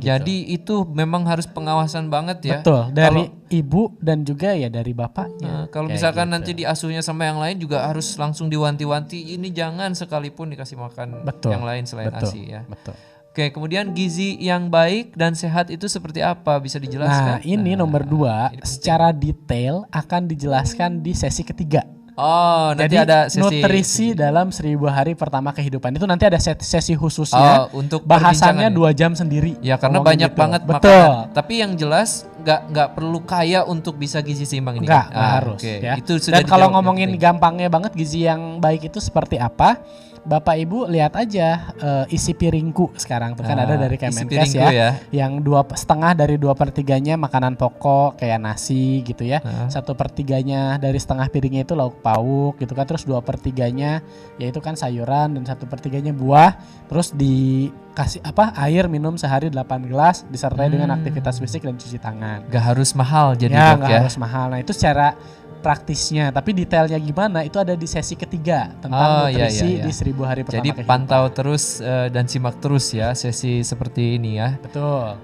Jadi itu memang harus pengawasan banget ya. Betul, dari ibu dan juga ya dari bapaknya. Kalau misalkan nanti diasuhnya sama yang lain juga harus langsung diwanti-wanti, ini jangan sekalipun dikasih makan yang lain selain ASI ya. Betul. Oke, kemudian gizi yang baik dan sehat itu seperti apa? Bisa dijelaskan? Nah, ini nomor 2 secara detail akan dijelaskan di sesi ketiga. Nanti jadi ada sesi nutrisi dalam 1000 hari pertama kehidupan itu nanti ada sesi khususnya untuk bahasannya 2 jam sendiri. Ya karena banyak banget makanan. Tapi yang jelas nggak perlu kaya untuk bisa gizi seimbang ini. Nggak harus. Ya. Itu sudah. Dan kalau ngomongin gampangnya banget gizi yang baik itu seperti apa? Bapak Ibu lihat aja isi piringku sekarang tuh kan ada dari Kemenkes ya, yang 2,5 dari 2/3-nya makanan pokok kayak nasi gitu ya, 1/3-nya dari setengah piringnya itu lauk pauk gitu kan, terus 2/3-nya yaitu kan sayuran dan 1/3-nya buah, terus dikasih air minum sehari 8 gelas disertai dengan aktivitas fisik dan cuci tangan. Gak harus mahal jadi ya, dok gak harus mahal. Nah itu secara praktisnya, tapi detailnya gimana itu ada di sesi ketiga tentang nutrisi di 1000 hari pertama. Jadi kehidupan. pantau terus dan simak terus ya sesi seperti ini ya. Betul.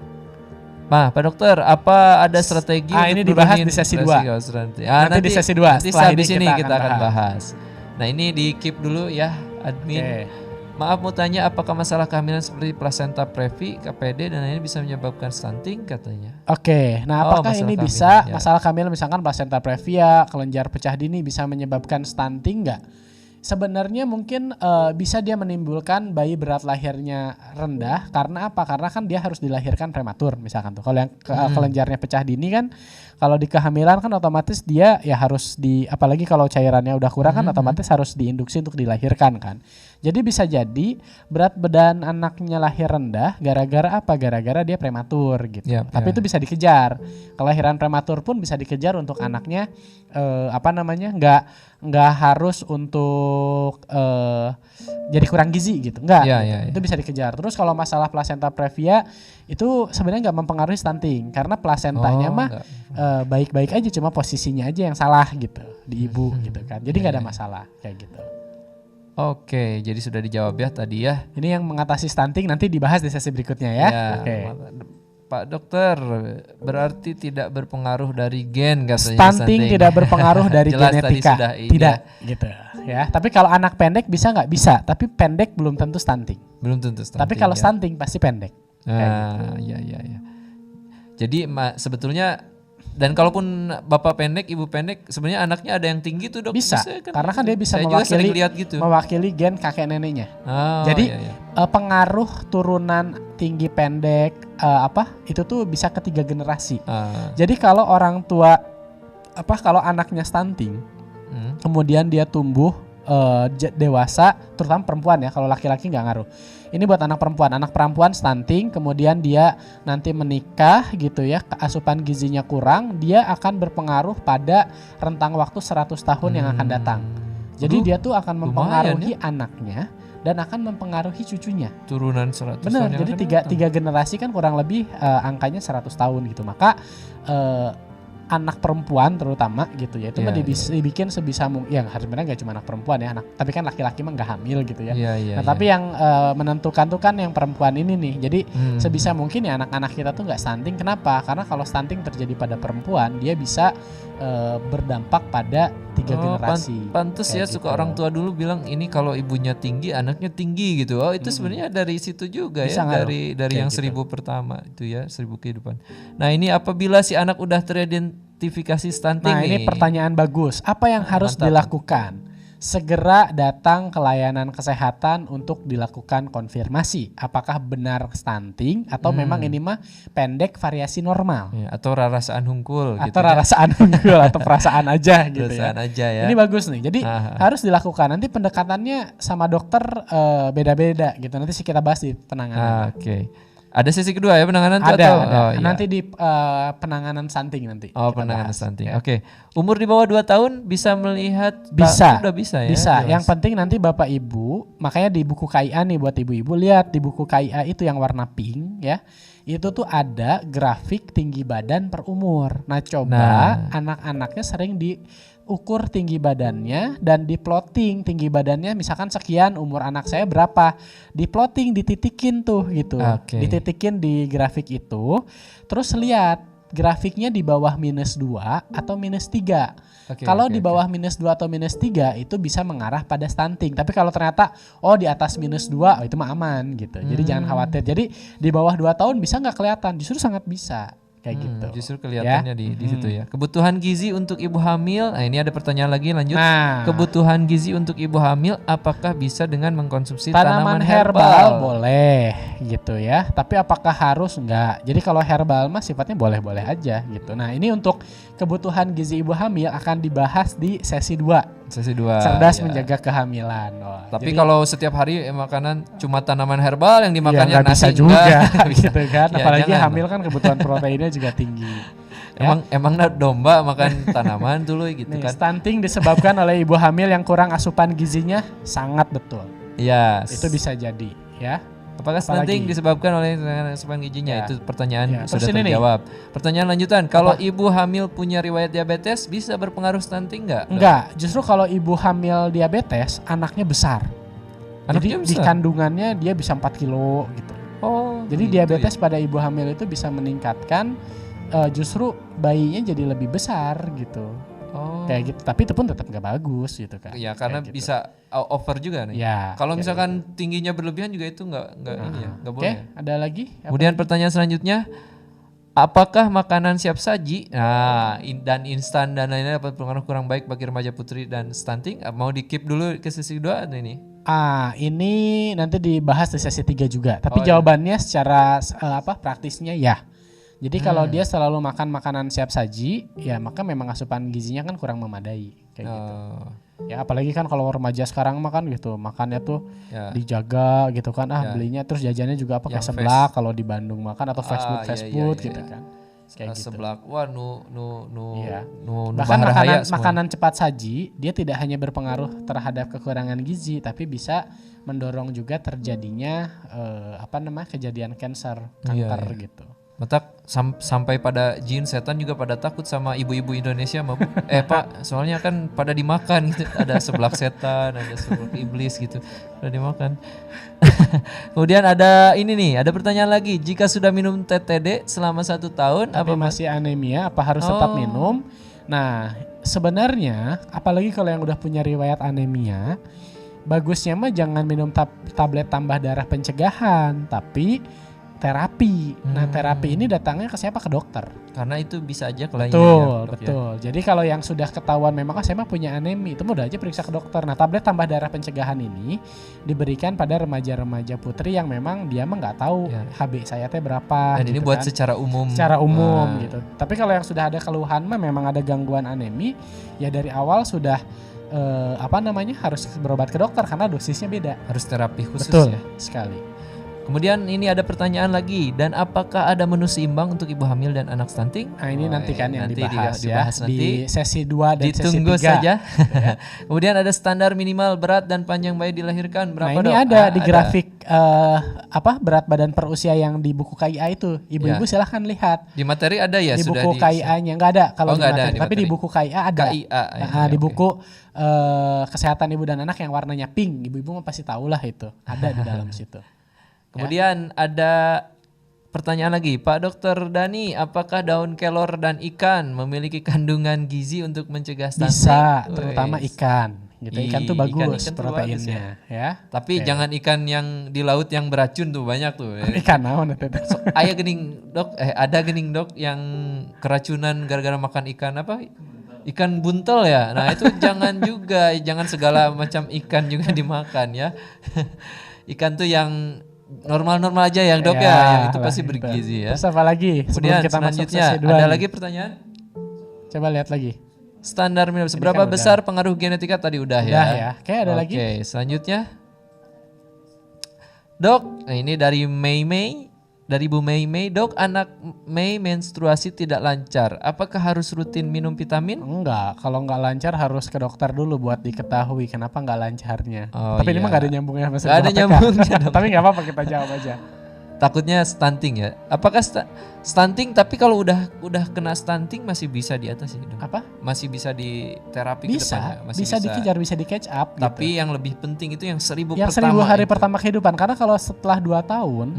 Pak Dokter, apa ada strategi untuk ini dibahas di sesi 2. Nanti di sesi 2. Nanti di sini kita akan bahas. Nah, ini di keep dulu ya, admin. Maaf mau tanya, apakah masalah kehamilan seperti plasenta previ, KPD dan lainnya bisa menyebabkan stunting katanya? Nah apakah ini bisa masalah kehamilan misalkan plasenta previa, kelenjar pecah dini bisa menyebabkan stunting nggak? Sebenarnya mungkin bisa dia menimbulkan bayi berat lahirnya rendah karena apa? Karena kan dia harus dilahirkan prematur misalkan tuh. Kalau yang kelenjarnya pecah dini kan Kalau di kehamilan kan otomatis dia ya harus apalagi kalau cairannya udah kurang kan otomatis harus diinduksi untuk dilahirkan kan. Jadi bisa jadi berat badan anaknya lahir rendah gara-gara apa? Gara-gara dia prematur gitu. Yap, Tapi ya. itu bisa dikejar. Kelahiran prematur pun bisa dikejar untuk anaknya nggak harus untuk jadi kurang gizi gitu. Enggak. Ya, gitu. ya, ya. Itu bisa dikejar. Terus kalau masalah plasenta previa itu sebenarnya nggak mempengaruhi stunting karena plasentanya mah enggak. baik-baik aja, cuma posisinya aja yang salah gitu di ibu gitu kan. Jadi nggak ada masalah kayak gitu. Oke, jadi sudah dijawab ya tadi ya. Ini yang mengatasi stunting nanti dibahas di sesi berikutnya ya. Oke. Pak dokter, berarti tidak berpengaruh dari gen katanya Stunting tidak berpengaruh dari Jelas tadi genetika. sudah ini Tidak gitu ya. Tapi kalau anak pendek bisa nggak? Bisa. Tapi pendek belum tentu stunting. Belum tentu stunting. Tapi kalau ya. stunting pasti pendek. Ya. Jadi sebetulnya dan kalaupun bapak pendek, ibu pendek, sebenarnya anaknya ada yang tinggi tuh dok. Bisa. Karena kan dia bisa Saya juga sering mewakili lihat gitu. mewakili gen kakek neneknya. Oh, Jadi iya. pengaruh turunan tinggi pendek itu tuh bisa ke 3 generasi. Jadi kalau orang tua kalau anaknya stunting, kemudian dia tumbuh dewasa, terutama perempuan ya, kalau laki-laki nggak ngaruh. Ini buat anak perempuan stunting, kemudian dia nanti menikah gitu ya, asupan gizinya kurang, dia akan berpengaruh pada rentang waktu 100 tahun yang akan datang. Jadi dia tuh akan mempengaruhi anaknya dan akan mempengaruhi cucunya. Turunan 100 Benar, tahun. jadi tiga generasi kan kurang lebih angkanya 100 tahun gitu. Maka anak perempuan terutama gitu ya, itu mah dibikin sebisa mungkin. Yang sebenarnya nggak cuma anak perempuan ya, tapi kan laki-laki mah nggak hamil gitu ya. Tapi yang menentukan tuh kan yang perempuan ini nih. Jadi sebisa mungkin ya anak-anak kita tuh nggak stunting. Kenapa? Karena kalau stunting terjadi pada perempuan, dia bisa berdampak pada 3 generasi. Pantes ya gitu. Suka orang tua dulu bilang ini kalau ibunya tinggi, anaknya tinggi gitu. Oh itu sebenarnya dari situ juga bisa ya, dari yang 1000 pertama itu ya, 1000 kehidupan. Nah ini apabila si anak udah teridentifikasi stunting Nah ini pertanyaan bagus. Apa yang harus dilakukan? Segera datang ke layanan kesehatan untuk dilakukan konfirmasi. Apakah benar stunting atau memang ini mah pendek variasi normal? Ya, atau rarasaan hungkul atau rarasaan hungkul atau perasaan aja gitu perasaan aja ya. Ini bagus nih. Jadi harus dilakukan. Nanti pendekatannya sama dokter beda-beda gitu. Nanti sih kita bahas di penanganan. Oke. Ada sesi kedua ya penanganan ada. Iya. Nanti di penanganan stunting nanti. Penanganan stunting. Ya. Oke. Umur di bawah 2 tahun bisa melihat? Bisa. Sudah bisa ya. Bisa. Yang penting nanti Bapak Ibu, makanya di buku KIA nih buat ibu-ibu, lihat di buku KIA itu yang warna pink ya. Itu tuh ada grafik tinggi badan per umur. Nah, coba anak-anaknya sering diukur tinggi badannya dan di-plotting tinggi badannya, misalkan sekian, umur anak saya berapa. Di-plotting, dititikin tuh gitu. Dititikin di grafik itu. Terus lihat grafiknya di bawah -2 atau -3. Kalau di bawah -2 atau -3 itu bisa mengarah pada stunting. Tapi kalau ternyata di atas -2 itu mah aman gitu. Jadi jangan khawatir. Jadi di bawah 2 tahun bisa nggak kelihatan? Justru sangat bisa. Kayak gitu. Justru kelihatannya di situ ya. Kebutuhan gizi untuk ibu hamil. Nah, ini ada pertanyaan lagi lanjut. Kebutuhan gizi untuk ibu hamil apakah bisa dengan mengkonsumsi tanaman herbal? Boleh gitu ya. Tapi apakah harus? Enggak. Jadi kalau herbal mah sifatnya boleh-boleh aja gitu. Nah, ini untuk kebutuhan gizi ibu hamil akan dibahas di sesi 2. Sesi 2. Cerdas menjaga kehamilan. Tapi kalau setiap hari makanan cuma tanaman herbal yang dimakannya nasi bisa juga gitu kan. Ya, apalagi jangan hamil kan kebutuhan proteinnya juga tinggi. Emang domba makan tanaman dulu gitu kan. Stunting disebabkan oleh ibu hamil yang kurang asupan gizinya, sangat betul. Itu bisa jadi ya. Apakah stunting disebabkan oleh asupan gizinya? Itu pertanyaan sudah terjawab. Pertanyaan lanjutan, kalau ibu hamil punya riwayat diabetes bisa berpengaruh stunting nggak? Enggak, justru kalau ibu hamil diabetes anaknya besar. Jadi di kandungannya dia bisa 4 kilo gitu. Jadi diabetes pada ibu hamil itu bisa meningkatkan justru bayinya jadi lebih besar gitu. Kayak gitu. Tapi itu pun tetap nggak bagus gitu kan. Ya karena gitu. Bisa over juga nih. Ya, kalau misalkan tingginya berlebihan juga itu nggak boleh. Ada lagi? Kemudian pertanyaan selanjutnya, apakah makanan siap saji dan instan dan lainnya dapat berpengaruh kurang baik bagi remaja putri dan stunting? Mau di keep dulu ke sesi 2 atau ini? Ini nanti dibahas di sesi 3 juga. Tapi jawabannya secara praktisnya ya. Jadi kalau dia selalu makan makanan siap saji, ya maka memang asupan gizinya kan kurang memadai kayak gitu. Ya apalagi kan kalau remaja sekarang makan gitu, makannya tuh dijaga gitu kan, belinya terus jajannya juga pakai seblak kalau di Bandung makan atau fast food gitu kan. Kayak gitu. Seblak, wah nu Bahkan bahaya makanan cepat saji dia tidak hanya berpengaruh terhadap kekurangan gizi, tapi bisa mendorong juga terjadinya kejadian kanker gitu. Matak sampai pada jin setan juga pada takut sama ibu-ibu Indonesia mah Bu. Pak, soalnya kan pada dimakan gitu. Ada seblak setan, ada seblak iblis gitu. Pada dimakan. Kemudian ada ini nih, ada pertanyaan lagi. Jika sudah minum TTD selama 1 tahun tapi masih anemia, apa harus tetap minum? Nah, sebenarnya apalagi kalau yang udah punya riwayat anemia, bagusnya mah jangan minum tablet tambah darah pencegahan, tapi terapi. Nah, terapi ini datangnya ke siapa? Ke dokter. Karena itu bisa aja kelainan. Betul. Jadi kalau yang sudah ketahuan memang saya mah punya anemi, itu mudah aja periksa ke dokter. Nah, tablet tambah darah pencegahan ini diberikan pada remaja-remaja putri yang memang dia mah nggak tahu HB saya teh berapa. Dan gitu ini buat kan. Secara umum gitu. Tapi kalau yang sudah ada keluhan mah memang ada gangguan anemi, ya dari awal sudah harus berobat ke dokter karena dosisnya beda. Harus terapi khusus. Betul sekali. Kemudian ini ada pertanyaan lagi, dan apakah ada menu seimbang untuk ibu hamil dan anak stunting? Nah ini nanti kan yang dibahas nanti di sesi 2 dan ditunggu sesi 3. Saja. Kemudian ada standar minimal berat dan panjang bayi dilahirkan berapa Dok? Ini ada di grafik berat badan per usia yang di buku KIA itu. Ibu-ibu silahkan lihat. Di materi ada ya di sudah buku KIA-nya nggak ada kalau di materi, tapi di buku KIA ada. Di buku kesehatan ibu dan anak yang warnanya pink, ibu-ibu pasti tahulah itu. Ada di dalam situ. Kemudian ada pertanyaan lagi, Pak Dokter Dani, apakah daun kelor dan ikan memiliki kandungan gizi untuk mencegah stunting? Bisa, terutama ikan. Gitu. Ikan tuh bagus ikan proteinnya, ya. Tapi jangan ikan yang di laut yang beracun tuh banyak tuh. Ikan naon itu? Ada gening dok yang keracunan gara-gara makan ikan apa? Ikan buntel ya. Nah itu jangan juga, jangan segala macam ikan juga dimakan ya. Ikan tuh yang normal-normal aja ya dok ya, yang itu pasti bergizi ya. Terus apa lagi? Kemudian kita selanjutnya ada lagi pertanyaan. Coba lihat lagi. Standar minum seberapa besar pengaruh genetika tadi udah ya. Oke, ada lagi. Oke, selanjutnya. Dok, ini dari dari Bu Mei, dok anak Mei menstruasi tidak lancar. Apakah harus rutin minum vitamin? Enggak, kalau nggak lancar harus ke dokter dulu buat diketahui kenapa nggak lancarnya. Tapi ini mah nggak ada nyambungnya sama nggak ada nyambungnya. Tapi nggak apa-apa kita jawab aja. Takutnya stunting ya. Apakah stunting? Tapi kalau udah kena stunting masih bisa diatasi dong? Apa? Masih bisa di terapi bisa, bisa dikejar, bisa di catch up. Tapi gitu. yang lebih penting itu yang 1000 hari pertama kehidupan. Karena kalau setelah 2 tahun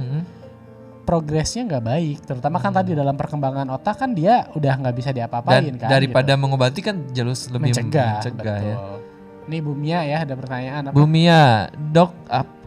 progresnya nggak baik, terutama kan tadi dalam perkembangan otak kan dia udah nggak bisa diapa-apain kan. Daripada mengobati kan jauh lebih mencegah ya. Nih Bu Mia ya ada pertanyaan apa? Bu Mia, dok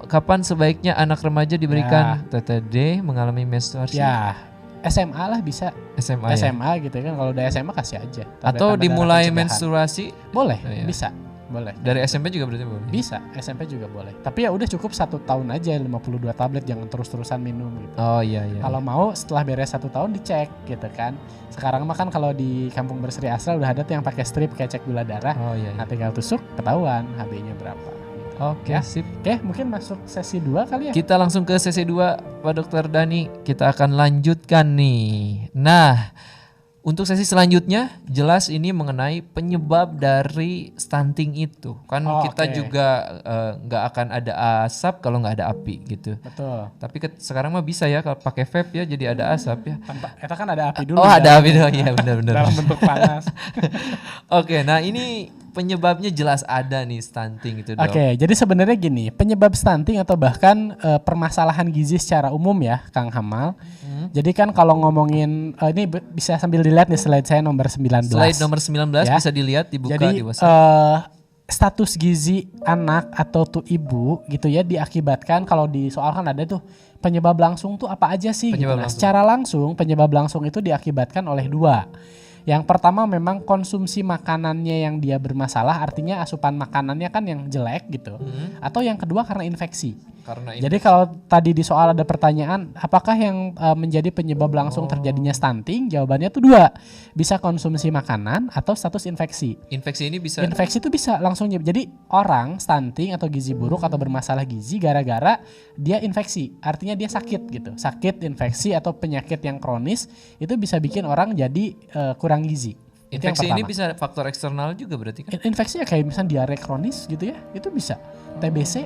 kapan sebaiknya anak remaja diberikan TTD mengalami menstruasi? Ya SMA lah bisa. SMA gitu kan, kalau udah SMA kasih aja. Atau dimulai menstruasi? Boleh, bisa. Boleh. Dari SMP juga berarti boleh? Bisa, SMP juga boleh. Tapi ya udah cukup 1 tahun aja 52 tablet, jangan terus-terusan minum gitu. Oh iya. Kalau mau setelah beres 1 tahun dicek gitu kan. Sekarang mah kan kalau di Kampung Berseri Asra udah ada tuh yang pakai strip kayak cek gula darah. Oh iya. Nah tinggal tusuk ketahuan HB-nya berapa. Gitu. Oke, sip. Oke, mungkin masuk sesi 2 kali ya. Kita langsung ke sesi 2 Pak Dokter Dani. Kita akan lanjutkan nih. Nah, untuk sesi selanjutnya jelas ini mengenai penyebab dari stunting itu. Kan kita juga nggak akan ada asap kalau nggak ada api gitu. Betul. Tapi sekarang mah bisa ya kalau pakai vape ya jadi ada asap ya. Kita kan ada api dulu. Oh ada api dulu, iya benar-benar. Dalam bentuk panas. Oke, nah ini penyebabnya jelas ada nih stunting itu dok. Oke, jadi sebenarnya gini, penyebab stunting atau bahkan permasalahan gizi secara umum ya Kang Hamal. Jadi kan kalau ngomongin ini bisa sambil dilihat nih slide saya nomor 19. Slide nomor 19 ya. Bisa dilihat dibuka jadi, di WhatsApp. Status gizi anak atau tuh ibu gitu ya diakibatkan kalau di soal kan ada tuh penyebab langsung tuh apa aja sih gitu. Nah, secara langsung penyebab langsung itu diakibatkan oleh 2. Yang pertama memang konsumsi makanannya yang dia bermasalah, artinya asupan makanannya kan yang jelek gitu. Atau yang kedua karena infeksi. Karena Jadi kalau tadi di soal ada pertanyaan, apakah yang menjadi penyebab langsung terjadinya stunting? Jawabannya tuh 2. Bisa konsumsi makanan atau status infeksi. infeksi ini bisa Infeksi itu bisa langsung jadi orang stunting atau gizi buruk atau bermasalah gizi gara-gara dia infeksi. Artinya dia sakit gitu. Sakit, infeksi atau penyakit yang kronis itu bisa bikin orang jadi kurang gizi. Itu yang infeksi ini pertama. bisa faktor eksternal juga berarti kan? Infeksi ya kayak misalnya diare kronis gitu ya, itu bisa. TBC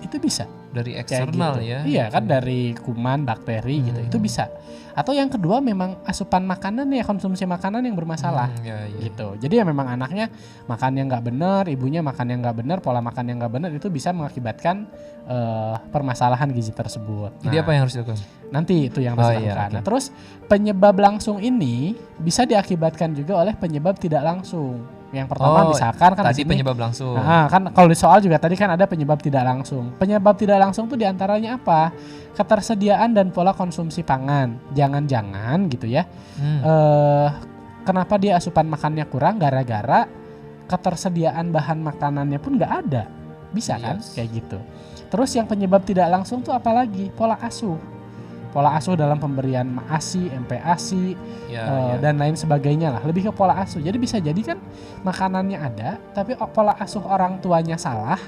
itu bisa. Dari Kayak eksternal gitu. ya. Iya kan dari kuman, bakteri gitu. Itu bisa. Atau yang kedua memang asupan makanan ya, konsumsi makanan yang bermasalah. Ya. Gitu. Jadi ya memang anaknya makan yang nggak benar, ibunya makan yang nggak benar, pola makan yang nggak benar itu bisa mengakibatkan permasalahan gizi tersebut. Jadi apa yang harus dilakukan? Nanti itu yang harus dilakukan. Nah, terus penyebab langsung ini bisa diakibatkan juga oleh penyebab tidak langsung. Yang pertama misalkan kan tadi penyebab langsung. Nah, kan kalau di soal juga tadi kan ada penyebab tidak langsung. Penyebab tidak langsung tuh diantaranya apa? Ketersediaan dan pola konsumsi pangan. Jangan-jangan gitu ya. Kenapa dia asupan makannya kurang? Gara-gara ketersediaan bahan makanannya pun nggak ada. Bisa kan? Kayak gitu. Terus yang penyebab tidak langsung tuh apalagi? Pola asuh. Pola asuh dalam pemberian ASI, MPASI, dan lain sebagainya lah. Lebih ke pola asuh. Jadi bisa jadi kan makanannya ada, tapi pola asuh orang tuanya salah.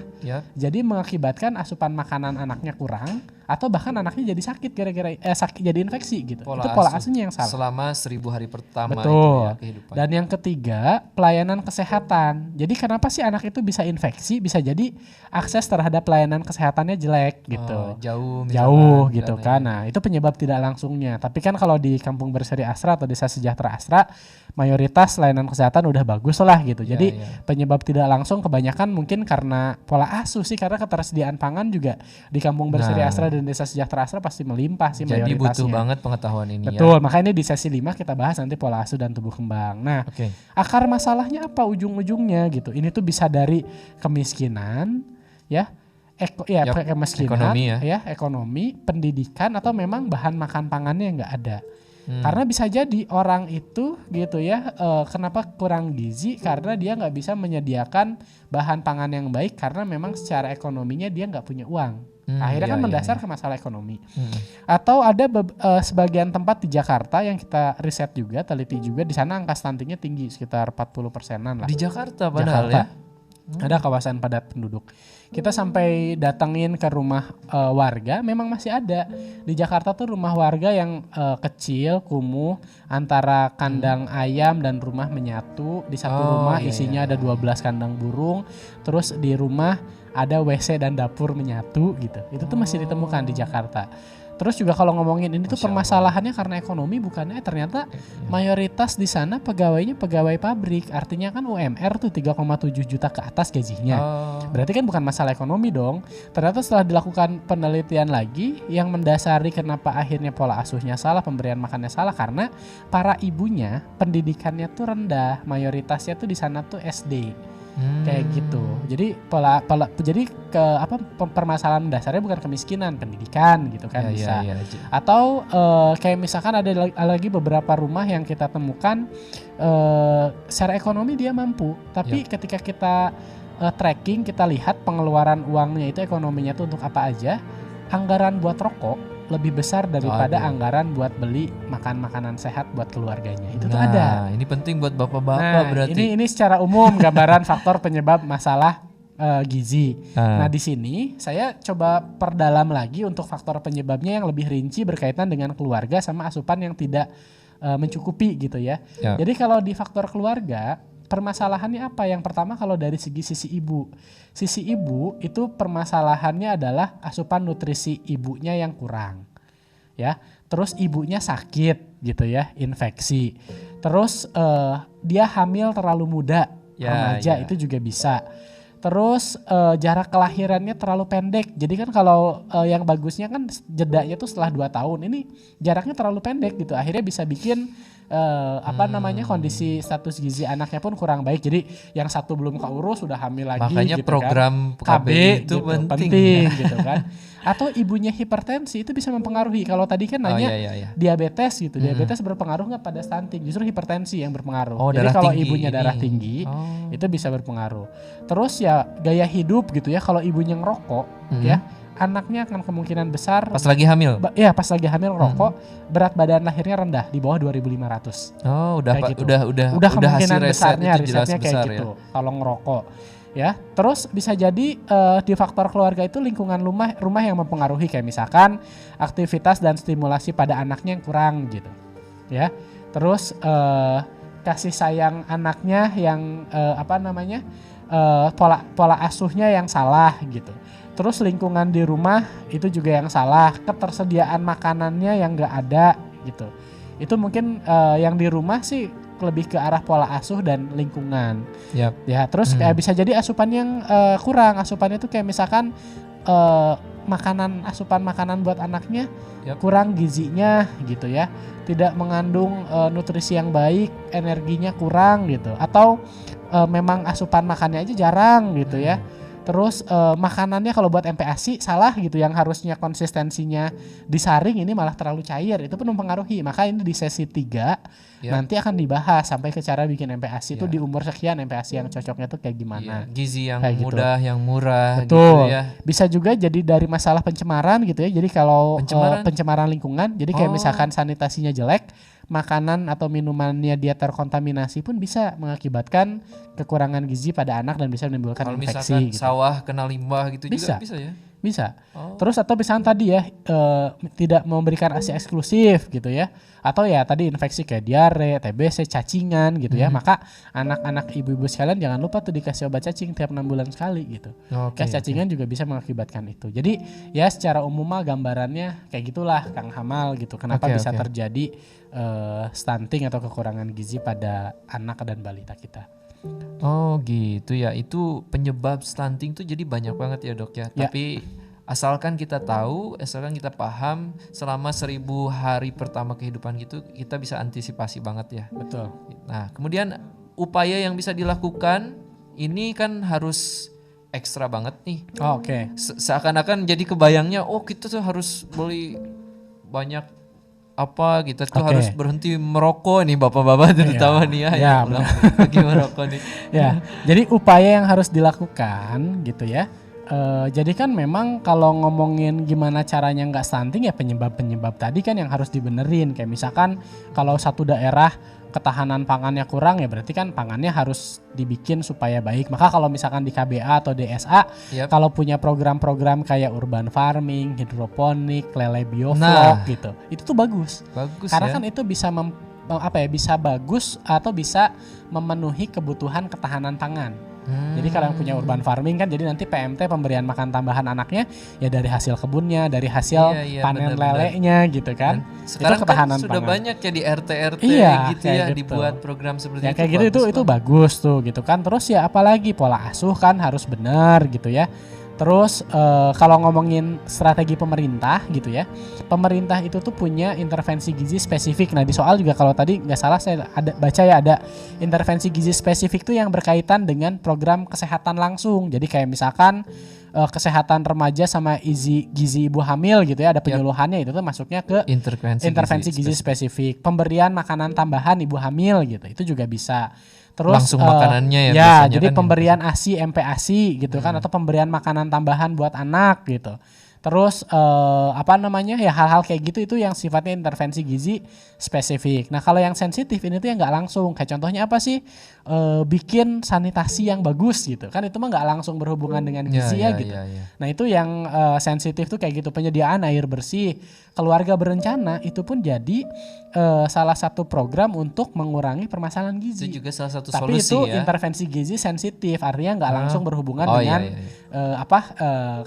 Jadi mengakibatkan asupan makanan anaknya kurang, atau bahkan anaknya jadi sakit gara-gara jadi infeksi gitu. Itu pola asuhnya yang salah. Selama 1000 hari pertama. Betul. Itu ya, kehidupan. Dan yang ketiga, pelayanan kesehatan. Jadi kenapa sih anak itu bisa infeksi? Bisa jadi akses terhadap pelayanan kesehatannya jelek gitu. Jauh gitu kan. Nah, itu penyebab tidak langsungnya. Tapi kan kalau di Kampung Berseri Asra atau Desa Sejahtera Asra, mayoritas layanan kesehatan udah bagus lah gitu. Jadi penyebab tidak langsung kebanyakan mungkin karena pola asuh sih, karena ketersediaan pangan juga di Kampung Berseri Asra dan Desa Sejahtera Asra pasti melimpah sih mayoritasnya. Jadi butuh banget pengetahuan ini. Betul, makanya di sesi 5 kita bahas nanti pola asuh dan tumbuh kembang. Nah, akar masalahnya apa ujung-ujungnya gitu. Ini tuh bisa dari kemiskinan, ya. Kemiskinan, ekonomi, pendidikan, atau memang bahan makan pangannya nggak ada. Karena bisa jadi orang itu gitu ya, kenapa kurang gizi karena dia nggak bisa menyediakan bahan pangan yang baik karena memang secara ekonominya dia nggak punya uang. Akhirnya kan mendasar ke masalah ekonomi. Atau ada sebagian tempat di Jakarta yang kita riset juga, teliti juga, di sana angka stuntingnya tinggi sekitar 40%-an lah. Di Jakarta padahal ya. Ada kawasan padat penduduk. Kita sampai datengin ke rumah warga, memang masih ada. Di Jakarta tuh rumah warga yang kecil, kumuh, antara kandang ayam dan rumah menyatu. Di satu rumah isinya ada 12 kandang burung. Terus di rumah ada WC dan dapur menyatu gitu. Itu tuh masih ditemukan di Jakarta. Terus juga kalau ngomongin ini tuh permasalahannya karena ekonomi, bukannya ternyata mayoritas di sana pegawainya pegawai pabrik. Artinya kan UMR tuh 3,7 juta ke atas gajinya. Berarti kan bukan masalah ekonomi dong. Ternyata setelah dilakukan penelitian lagi yang mendasari kenapa akhirnya pola asuhnya salah, pemberian makannya salah, karena para ibunya pendidikannya tuh rendah. Mayoritasnya tuh di sana tuh SD. Kayak gitu. Jadi jadi permasalahan dasarnya bukan kemiskinan, pendidikan gitu kan bisa. Atau kayak misalkan ada lagi beberapa rumah yang kita temukan secara ekonomi dia mampu, tapi ketika kita tracking, kita lihat pengeluaran uangnya itu ekonominya tuh untuk apa aja, anggaran buat rokok lebih besar daripada anggaran buat beli makanan sehat buat keluarganya. Itu tuh ada. Ini penting buat bapak-bapak berarti. Ini secara umum gambaran faktor penyebab masalah gizi. Nah, di sini saya coba perdalam lagi untuk faktor penyebabnya yang lebih rinci berkaitan dengan keluarga sama asupan yang tidak mencukupi gitu ya. Jadi kalau di faktor keluarga, permasalahannya apa? Yang pertama kalau dari sisi ibu. Sisi ibu itu permasalahannya adalah asupan nutrisi ibunya yang kurang. Ya. Terus ibunya sakit gitu ya, infeksi. Terus dia hamil terlalu muda, remaja itu juga bisa. Terus jarak kelahirannya terlalu pendek. Jadi kan kalau yang bagusnya kan jedanya tuh setelah 2 tahun. Ini jaraknya terlalu pendek gitu. Akhirnya bisa bikin kondisi status gizi anaknya pun kurang baik. Jadi yang satu belum keurus sudah hamil lagi. Makanya gitu program kan. KB itu gitu, penting gitu kan. Atau ibunya hipertensi itu bisa mempengaruhi. Kalau tadi kan nanya diabetes gitu. Diabetes berpengaruh nggak pada stunting? Justru hipertensi yang berpengaruh. Jadi kalau ibunya darah tinggi itu bisa berpengaruh. Terus ya gaya hidup gitu ya. Kalau ibunya ngerokok ya, anaknya akan kemungkinan besar Pas lagi hamil. pas lagi hamil rokok, berat badan lahirnya rendah di bawah 2.500. Oh, udah Kayak Pak, gitu. udah Kemungkinan hasil riset besarnya itu jelas risetnya kayak besar gitu. Kalau ngerokok ya. Terus bisa jadi di faktor keluarga itu lingkungan rumah yang mempengaruhi, kayak misalkan aktivitas dan stimulasi pada anaknya yang kurang gitu. Ya. Terus kasih sayang anaknya yang pola asuhnya yang salah gitu. Terus lingkungan di rumah itu juga yang salah, ketersediaan makanannya yang enggak ada gitu. Itu mungkin yang di rumah sih lebih ke arah pola asuh dan lingkungan. Yap. Ya, terus kayak bisa jadi asupan yang kurang. Asupannya itu kayak misalkan asupan makanan buat anaknya kurang gizinya gitu ya. Tidak mengandung nutrisi yang baik, energinya kurang gitu. Atau memang asupan makannya aja jarang gitu ya. Terus makanannya kalau buat MPASI salah gitu, yang harusnya konsistensinya disaring ini malah terlalu cair, itu pun mempengaruhi. Maka ini di sesi 3 nanti akan dibahas sampai ke cara bikin MPASI itu di umur sekian, MPASI yang cocoknya tuh kayak gimana. Gizi yang kayak mudah, yang murah. Betul. Gitu ya. Bisa juga jadi dari masalah pencemaran gitu ya. Jadi kalau pencemaran lingkungan, jadi kayak misalkan sanitasinya jelek, makanan atau minumannya dia terkontaminasi pun bisa mengakibatkan kekurangan gizi pada anak dan bisa menimbulkan kalau infeksi. Misalkan sawah kena limbah gitu juga bisa ya? Bisa. Terus atau misalnya tadi ya tidak memberikan ASI eksklusif gitu ya. Atau ya tadi infeksi kayak diare, TBC, cacingan gitu ya. Maka anak-anak ibu-ibu sekalian jangan lupa tuh dikasih obat cacing tiap 6 bulan sekali gitu. Cacingan juga bisa mengakibatkan itu. Jadi ya secara umum mah gambarannya kayak gitulah Kang Hamal gitu. Kenapa bisa terjadi stunting atau kekurangan gizi pada anak dan balita kita. Oh gitu ya, itu penyebab stunting tuh jadi banyak banget ya dok ya. Tapi asalkan kita tahu, asalkan kita paham, selama 1000 hari pertama kehidupan gitu kita bisa antisipasi banget ya. Betul. Nah kemudian upaya yang bisa dilakukan ini kan harus ekstra banget nih. Oke. Seakan-akan jadi kebayangnya, kita tuh harus beli banyak apa gitu tuh harus berhenti merokok nih bapak-bapak terutama nih ya lagi merokok nih. Ya, jadi upaya yang harus dilakukan gitu ya. Jadi kan memang kalau ngomongin gimana caranya nggak stunting ya penyebab tadi kan yang harus dibenerin. Kayak misalkan kalau satu daerah ketahanan pangannya kurang ya berarti kan pangannya harus dibikin supaya baik. Maka kalau misalkan di KBA atau DSA kalau punya program-program kayak urban farming, hidroponik, lele bioflok gitu, itu tuh bagus karena kan itu bisa bisa bagus atau bisa memenuhi kebutuhan ketahanan pangan. Jadi kalau yang punya urban farming kan jadi nanti PMT pemberian makan tambahan anaknya ya dari hasil kebunnya, dari hasil panen lelenya gitu kan. Sekarang itu ketahanan kan sudah pangan. banyak ya di RT-RT gitu ya gitu. Dibuat program seperti ya, kayak gitu itu bagus tuh gitu kan. Terus ya apalagi pola asuh kan harus benar gitu ya. Terus kalau ngomongin strategi pemerintah gitu ya, pemerintah itu tuh punya intervensi gizi spesifik. Nah di soal juga kalau tadi nggak salah saya ada intervensi gizi spesifik tuh yang berkaitan dengan program kesehatan langsung. Jadi kayak misalkan kesehatan remaja sama gizi ibu hamil gitu ya, ada penyuluhannya itu tuh masuknya ke intervensi gizi spesifik. Pemberian makanan tambahan ibu hamil gitu, itu juga bisa. Terus langsung makanannya jadi kan pemberian ASI, MPASI gitu kan, atau pemberian makanan tambahan buat anak gitu. Terus hal-hal kayak gitu itu yang sifatnya intervensi gizi spesifik. Nah kalau yang sensitif ini tuh yang nggak langsung. Kayak contohnya apa sih? Bikin sanitasi yang bagus gitu kan, itu mah nggak langsung berhubungan dengan gizi gitu. Nah itu yang sensitif tuh kayak gitu, penyediaan air bersih. Keluarga berencana itu pun jadi salah satu program untuk mengurangi permasalahan gizi. Itu juga salah satu tapi solusi itu ya. intervensi gizi sensitif, artinya nggak langsung berhubungan dengan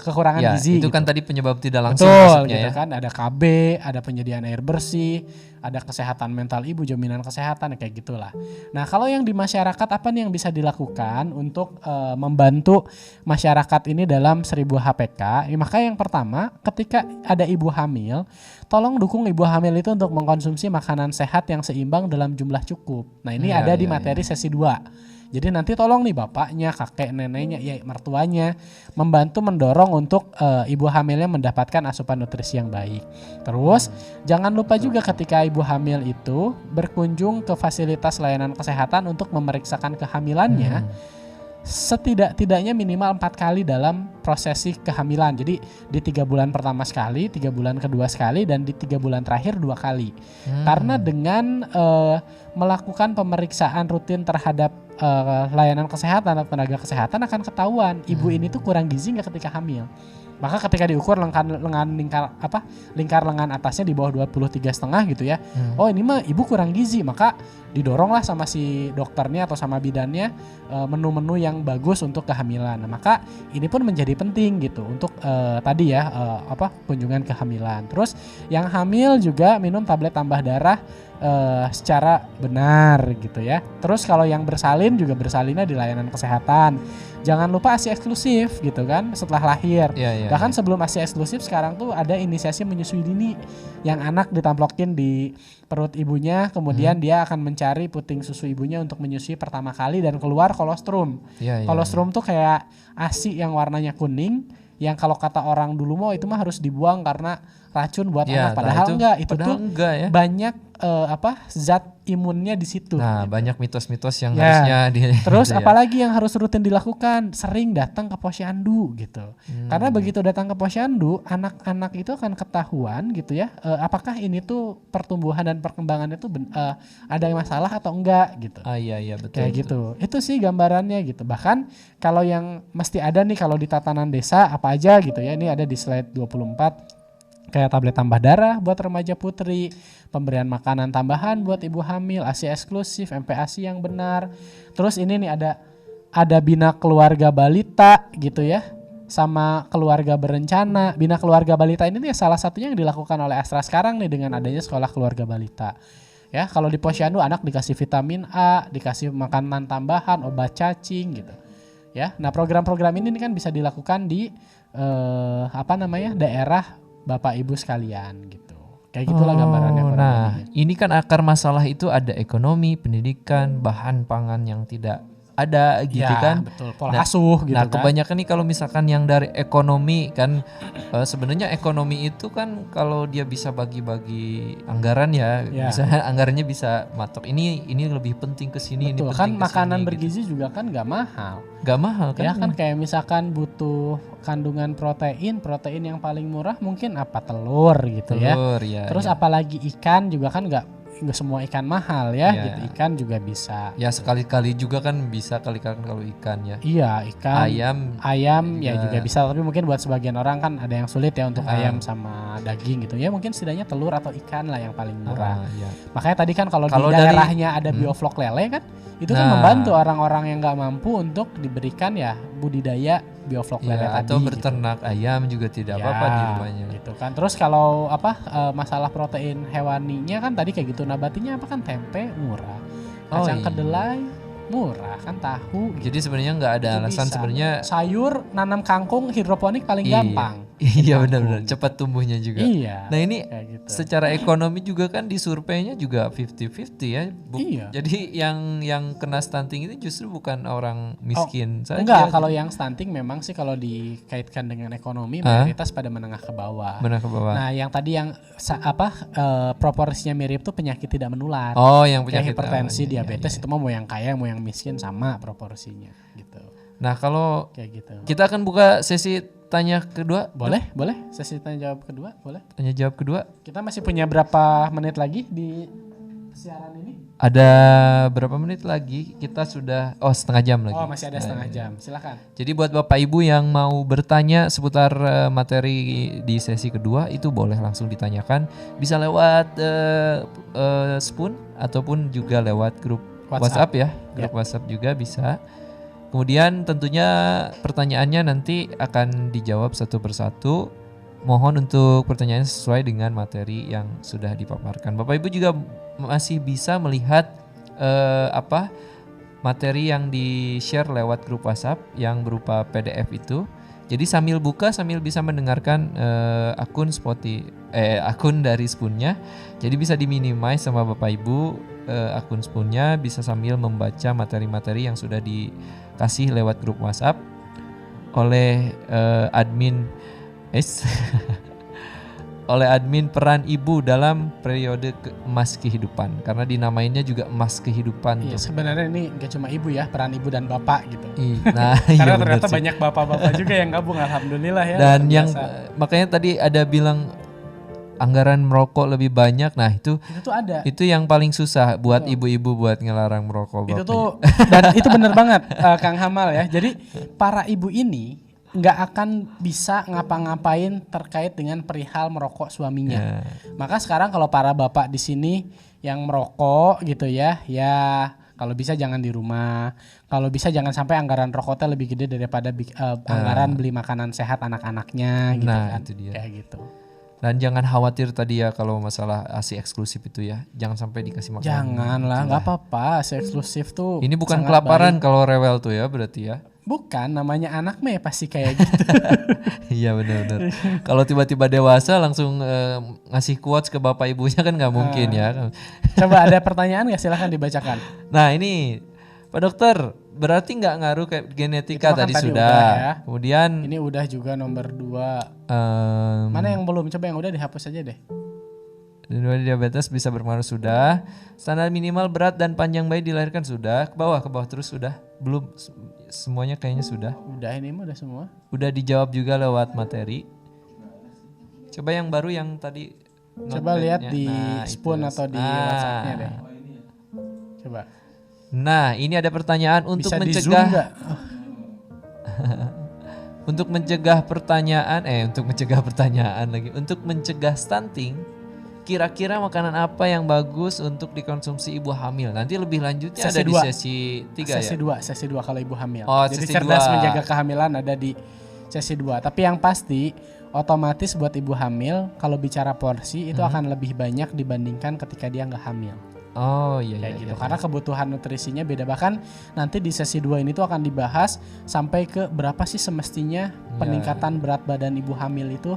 kekurangan gizi. Itu gitu. kan tadi penyebab tidak langsung masuknya gitu ya. Kan ada KB, ada penyediaan air bersih, ada kesehatan mental ibu, jaminan kesehatan kayak gitulah. Nah kalau yang di masyarakat apa nih yang bisa dilakukan untuk membantu masyarakat ini dalam 1000 HPK? Maka yang pertama, ketika ada ibu hamil, tolong dukung ibu hamil itu untuk mengkonsumsi makanan sehat yang seimbang dalam jumlah cukup. Nah ini ada di materi sesi 2. Jadi nanti tolong nih bapaknya, kakek, neneknya, ya mertuanya membantu mendorong untuk ibu hamilnya mendapatkan asupan nutrisi yang baik. Terus jangan lupa juga ketika ibu hamil itu berkunjung ke fasilitas layanan kesehatan untuk memeriksakan kehamilannya. Setidak-tidaknya minimal 4 kali dalam prosesi kehamilan. Jadi di 3 bulan pertama sekali, 3 bulan kedua sekali, dan di 3 bulan terakhir 2 kali. Karena dengan melakukan pemeriksaan rutin terhadap layanan kesehatan atau tenaga kesehatan akan ketahuan ibu ini tuh kurang gizi nggak ketika hamil. Maka ketika diukur lingkar lengan atasnya di bawah 23,5 gitu ya. Oh ini mah ibu kurang gizi, maka didoronglah sama si dokternya atau sama bidannya menu-menu yang bagus untuk kehamilan. Nah, maka ini pun menjadi penting gitu untuk tadi ya kunjungan kehamilan. Terus yang hamil juga minum tablet tambah darah secara benar gitu ya. Terus kalau yang bersalin juga bersalinnya di layanan kesehatan. Jangan lupa ASI eksklusif gitu kan setelah lahir. Bahkan sebelum ASI eksklusif sekarang tuh ada inisiasi menyusui dini yang anak ditamplokin di perut ibunya, kemudian dia akan mencari puting susu ibunya untuk menyusui pertama kali dan keluar kolostrum. Kolostrum tuh kayak ASI yang warnanya kuning, yang kalau kata orang dulu mau itu mah harus dibuang karena racun buat anak, padahal itu enggak ya. Banyak zat imunnya di situ. Nah, banyak mitos-mitos yang harusnya terus apalagi yang harus rutin dilakukan, sering datang ke posyandu gitu. Karena begitu datang ke posyandu, anak-anak itu akan ketahuan gitu ya, apakah ini tuh pertumbuhan dan perkembangannya tuh ada masalah atau enggak gitu. Iya betul. Kayak gitu. Itu sih gambarannya gitu. Bahkan kalau yang mesti ada nih kalau di tatanan desa apa aja gitu ya. Ini ada di slide 24. Kayak tablet tambah darah buat remaja putri, pemberian makanan tambahan buat ibu hamil, ASI eksklusif, MPASI yang benar. Terus ini nih ada bina keluarga balita gitu ya, sama keluarga berencana. Bina keluarga balita ini nih salah satunya yang dilakukan oleh Astra sekarang nih dengan adanya sekolah keluarga balita. Ya, kalau di posyandu anak dikasih vitamin A, dikasih makanan tambahan, obat cacing gitu. Ya, nah program-program ini kan bisa dilakukan di daerah Bapak Ibu sekalian gitu. Kayak gitulah gambarannya. Nah, ini kan akar masalah itu ada ekonomi, pendidikan, bahan pangan yang tidak ada gitu kan. Betul, pola asuh gitu kan. Nah, kebanyakan nih kalau misalkan yang dari ekonomi kan sebenarnya ekonomi itu kan kalau dia bisa bagi-bagi anggaran bisa anggarannya bisa matok. Ini lebih penting ke sini, ini penting kan kesini, makanan gitu. bergizi juga kan enggak mahal. Enggak mahal kan? Ya kan kayak misalkan butuh kandungan protein yang paling murah mungkin telur gitu ya. Terus apalagi ikan juga kan enggak semua ikan mahal ya gitu. Ikan juga bisa. Ya sekali-kali juga kan bisa kali-kali kalau ikan ya. Iya, ikan. Ayam ya juga bisa, tapi mungkin buat sebagian orang kan ada yang sulit ya untuk ayam sama daging gitu. Ya mungkin setidaknya telur atau ikan lah yang paling murah. Makanya tadi kan kalau di daerahnya ada bioflok lele kan, itu kan membantu orang-orang yang nggak mampu untuk diberikan ya budidaya bioflok lele tadi. Atau berternak ayam juga tidak apa-apa di rumahnya. Gitu kan. Terus kalau masalah protein hewaninya kan tadi kayak gitu, nabatinya kan tempe murah, kacang kedelai murah kan, tahu. Jadi sebenarnya nggak ada alasan sebenarnya. Sayur nanam kangkung hidroponik paling gampang. Iya benar-benar cepat tumbuhnya juga. Iya. Nah ini gitu. Secara ekonomi juga kan di surveinya juga 50-50 ya. Jadi yang kena stunting itu justru bukan orang miskin saja. Enggak, kalau yang stunting memang sih kalau dikaitkan dengan ekonomi mayoritas pada menengah ke bawah. Nah yang tadi yang proporsinya mirip tuh penyakit tidak menular. Yang penyakit hipertensi, diabetes itu mau yang kaya mau yang miskin sama proporsinya gitu. Nah kalau kayak gitu. Kita akan buka sesi tanya kedua. Boleh. Sesi tanya jawab kedua, boleh. Tanya jawab kedua. Kita masih punya berapa menit lagi di siaran ini? Ada berapa menit lagi? Kita sudah setengah jam lagi. Masih ada setengah jam. Silakan. Jadi buat Bapak Ibu yang mau bertanya seputar materi di sesi kedua itu boleh langsung ditanyakan. Bisa lewat Spoon ataupun juga lewat grup WhatsApp ya. Grup WhatsApp juga bisa. Kemudian tentunya pertanyaannya nanti akan dijawab satu persatu. Mohon untuk pertanyaan sesuai dengan materi yang sudah dipaparkan. Bapak Ibu juga masih bisa melihat materi yang di-share lewat grup WhatsApp yang berupa PDF itu. Jadi sambil buka sambil bisa mendengarkan akun dari Spoonnya. Jadi bisa diminimize sama Bapak Ibu akun Spoonnya, bisa sambil membaca materi-materi yang sudah dikasih lewat grup WhatsApp oleh admin oleh admin peran ibu dalam periode emas kehidupan, karena dinamainnya juga emas kehidupan Iya, tuh. sebenarnya ini gak cuma ibu ya, peran ibu dan bapak gitu. Nah, Karena iya bener ternyata sih. banyak bapak-bapak juga yang gabung, alhamdulillah ya. Dan luar yang biasa. makanya tadi ada bilang anggaran merokok lebih banyak. Nah, Itu tuh ada. itu yang paling susah buat ibu-ibu buat ngelarang merokok Itu bapaknya. tuh dan itu bener banget Kang Hamal ya. Jadi para ibu ini nggak akan bisa ngapa-ngapain terkait dengan perihal merokok suaminya. Maka sekarang kalau para bapak di sini yang merokok gitu ya, kalau bisa jangan di rumah. Kalau bisa jangan sampai anggaran rokoknya lebih gede daripada anggaran beli makanan sehat anak-anaknya gitu Nah, kan. itu dia. Kayak gitu. Dan jangan khawatir tadi ya kalau masalah ASI eksklusif itu ya. Jangan sampai dikasih makanan. Janganlah, nggak apa-apa. ASI eksklusif tuh. Ini bukan sangat kelaparan baik. kalau rewel tuh ya berarti ya. Bukan, namanya anak mah ya pasti kayak gitu. Iya benar-benar. Kalau tiba-tiba dewasa langsung ngasih quotes ke bapak ibunya kan nggak mungkin ya. Coba ada pertanyaan nggak? Silahkan dibacakan. Nah ini Pak Dokter, berarti nggak ngaruh kayak genetika Itu kan tadi tadi sudah. udah ya. Kemudian Ini udah juga nomor 2. em, Mana yang belum? Coba yang udah dihapus aja deh. diabetes bisa berpengaruh sudah. Standar minimal berat dan panjang bayi dilahirkan sudah. Ke bawah terus sudah. Belum semuanya kayaknya sudah. Udah, ini mah udah semua. Udah dijawab juga lewat materi. Coba yang baru yang tadi. Coba lihat note-nya. di Nah, Spoon itu. atau di Nah. WhatsApp-nya deh. Coba. Nah, ini ada pertanyaan untuk Bisa di Zoom mencegah nggak? untuk mencegah pertanyaan lagi. Untuk mencegah stunting, kira-kira makanan apa yang bagus untuk dikonsumsi ibu hamil? Nanti lebih lanjutnya Sesi ada di dua. sesi 3 ya. Sesi 2 kalau ibu hamil. Oh, Jadi sesi cerdas 2. menjaga kehamilan ada di sesi 2. Tapi yang pasti otomatis buat ibu hamil kalau bicara porsi itu akan lebih banyak dibandingkan ketika dia nggak hamil. Oh iya Kayak iya. gitu. iya. Karena kebutuhan nutrisinya beda. Bahkan nanti di sesi 2 ini tuh akan dibahas sampai ke berapa sih semestinya peningkatan berat badan ibu hamil itu